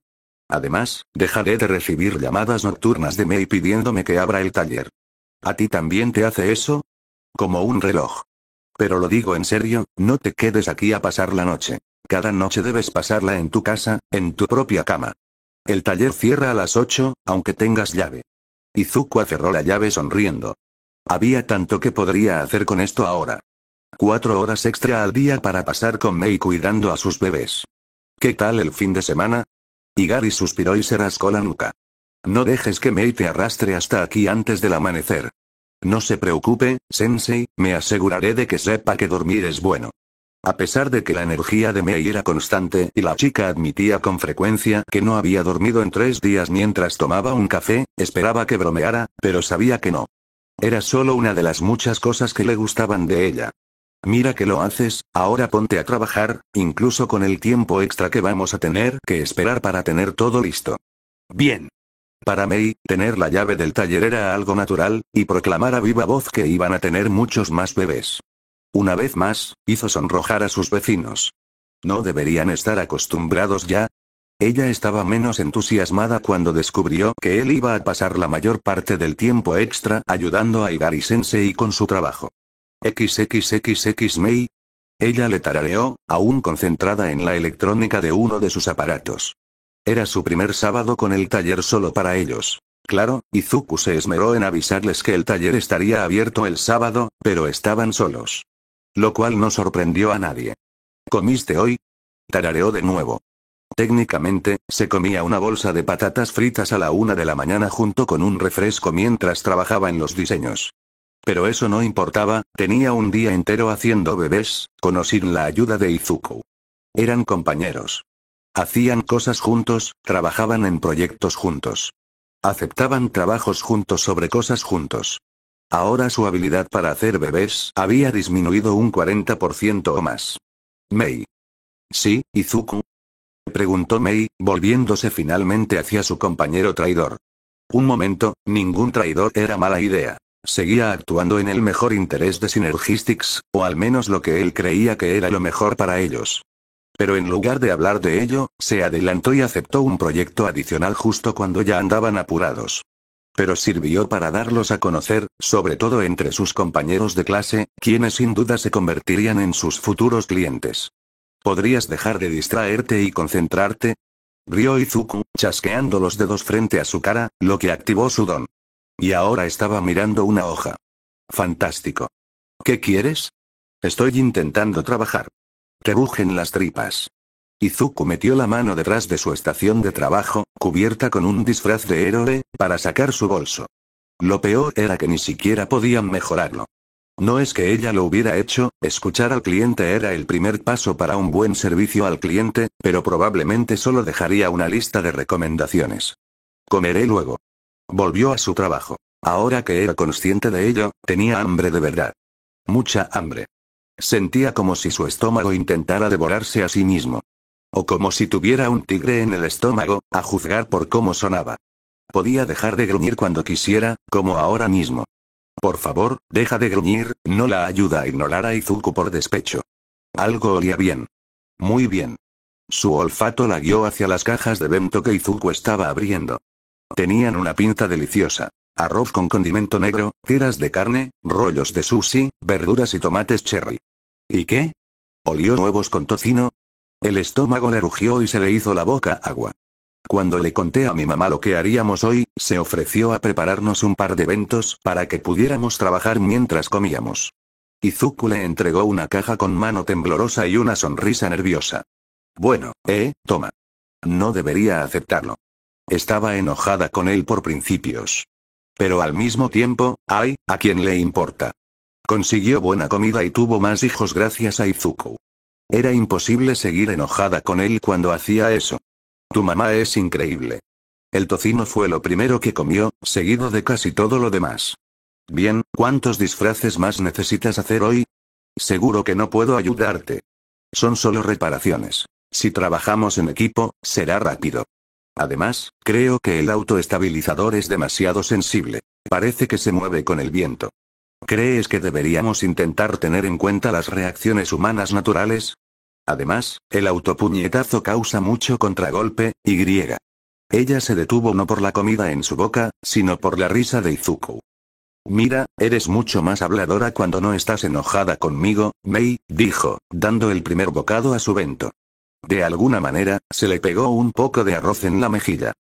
Además, dejaré de recibir llamadas nocturnas de Mei pidiéndome que abra el taller. ¿A ti también te hace eso? Como un reloj. Pero lo digo en serio, no te quedes aquí a pasar la noche. Cada noche debes pasarla en tu casa, en tu propia cama. El taller cierra a las 8, aunque tengas llave. Izuku aferró la llave sonriendo. Había tanto que podría hacer con esto ahora. 4 horas extra al día para pasar con Mei cuidando a sus bebés. ¿Qué tal el fin de semana? Igari suspiró y se rascó la nuca. No dejes que Mei te arrastre hasta aquí antes del amanecer. No se preocupe, Sensei, me aseguraré de que sepa que dormir es bueno. A pesar de que la energía de Mei era constante y la chica admitía con frecuencia que no había dormido en 3 días mientras tomaba un café, esperaba que bromeara, pero sabía que no. Era solo una de las muchas cosas que le gustaban de ella. Mira que lo haces, ahora ponte a trabajar, incluso con el tiempo extra que vamos a tener que esperar para tener todo listo. Bien. Para Mei, tener la llave del taller era algo natural, y proclamar a viva voz que iban a tener muchos más bebés. Una vez más, hizo sonrojar a sus vecinos. ¿No deberían estar acostumbrados ya? Ella estaba menos entusiasmada cuando descubrió que él iba a pasar la mayor parte del tiempo extra ayudando a Igari-sensei con su trabajo. XXXX Mei. Ella le tarareó, aún concentrada en la electrónica de uno de sus aparatos. Era su primer sábado con el taller solo para ellos. Claro, Izuku se esmeró en avisarles que el taller estaría abierto el sábado, pero estaban solos. Lo cual no sorprendió a nadie. ¿Comiste hoy? Tarareó de nuevo. Técnicamente, se comía una bolsa de patatas fritas a la 1 de la mañana junto con un refresco mientras trabajaba en los diseños. Pero eso no importaba, tenía un día entero haciendo bebés, con o sin la ayuda de Izuku. Eran compañeros. Hacían cosas juntos, trabajaban en proyectos juntos. Aceptaban trabajos juntos sobre cosas juntos. Ahora su habilidad para hacer bebés había disminuido un 40% o más. Mei. ¿Sí, Izuku? Preguntó Mei, volviéndose finalmente hacia su compañero traidor. Un momento, ningún traidor era mala idea. Seguía actuando en el mejor interés de Synergistics, o al menos lo que él creía que era lo mejor para ellos. Pero en lugar de hablar de ello, se adelantó y aceptó un proyecto adicional justo cuando ya andaban apurados. Pero sirvió para darlos a conocer, sobre todo entre sus compañeros de clase, quienes sin duda se convertirían en sus futuros clientes. ¿Podrías dejar de distraerte y concentrarte? Rió Izuku, chasqueando los dedos frente a su cara, lo que activó su don. Y ahora estaba mirando una hoja. Fantástico. ¿Qué quieres? Estoy intentando trabajar. Te rugen las tripas. Izuku metió la mano detrás de su estación de trabajo, cubierta con un disfraz de héroe, para sacar su bolso. Lo peor era que ni siquiera podían mejorarlo. No es que ella lo hubiera hecho, escuchar al cliente era el primer paso para un buen servicio al cliente, pero probablemente solo dejaría una lista de recomendaciones. Comeré luego. Volvió a su trabajo. Ahora que era consciente de ello, tenía hambre de verdad. Mucha hambre. Sentía como si su estómago intentara devorarse a sí mismo. O como si tuviera un tigre en el estómago, a juzgar por cómo sonaba. Podía dejar de gruñir cuando quisiera, como ahora mismo. Por favor, deja de gruñir, no la ayuda a ignorar a Izuku por despecho. Algo olía bien. Muy bien. Su olfato la guió hacia las cajas de bento que Izuku estaba abriendo. Tenían una pinta deliciosa. Arroz con condimento negro, tiras de carne, rollos de sushi, verduras y tomates cherry. ¿Y qué? ¿Olió huevos con tocino? El estómago le rugió y se le hizo la boca agua. Cuando le conté a mi mamá lo que haríamos hoy, se ofreció a prepararnos un par de bentos para que pudiéramos trabajar mientras comíamos. Izuku le entregó una caja con mano temblorosa y una sonrisa nerviosa. Bueno, toma. No debería aceptarlo. Estaba enojada con él por principios. Pero al mismo tiempo, ¿a quién le importa? Consiguió buena comida y tuvo más hijos gracias a Izuku. Era imposible seguir enojada con él cuando hacía eso. Tu mamá es increíble. El tocino fue lo primero que comió, seguido de casi todo lo demás. Bien, ¿cuántos disfraces más necesitas hacer hoy? Seguro que no puedo ayudarte. Son solo reparaciones. Si trabajamos en equipo, será rápido. Además, creo que el autoestabilizador es demasiado sensible. Parece que se mueve con el viento. ¿Crees que deberíamos intentar tener en cuenta las reacciones humanas naturales? Además, el autopuñetazo causa mucho contragolpe, y. Ella se detuvo no por la comida en su boca, sino por la risa de Izuku. Mira, eres mucho más habladora cuando no estás enojada conmigo, Mei, dijo, dando el primer bocado a su bento. De alguna manera, se le pegó un poco de arroz en la mejilla.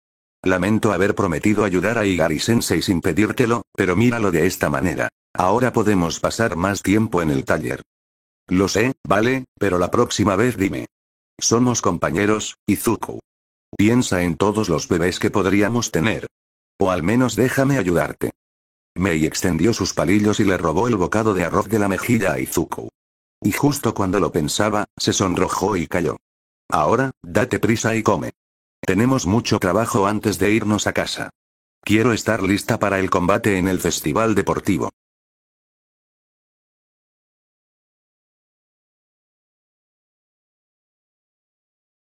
Lamento haber prometido ayudar a Igari-sensei sin pedírtelo, pero míralo de esta manera. Ahora podemos pasar más tiempo en el taller. Lo sé, vale, pero la próxima vez dime. Somos compañeros, Izuku. Piensa en todos los bebés que podríamos tener. O al menos déjame ayudarte. Mei extendió sus palillos y le robó el bocado de arroz de la mejilla a Izuku. Y justo cuando lo pensaba, se sonrojó y cayó. Ahora, date prisa y come. Tenemos mucho trabajo antes de irnos a casa. Quiero estar lista para el combate en el festival deportivo.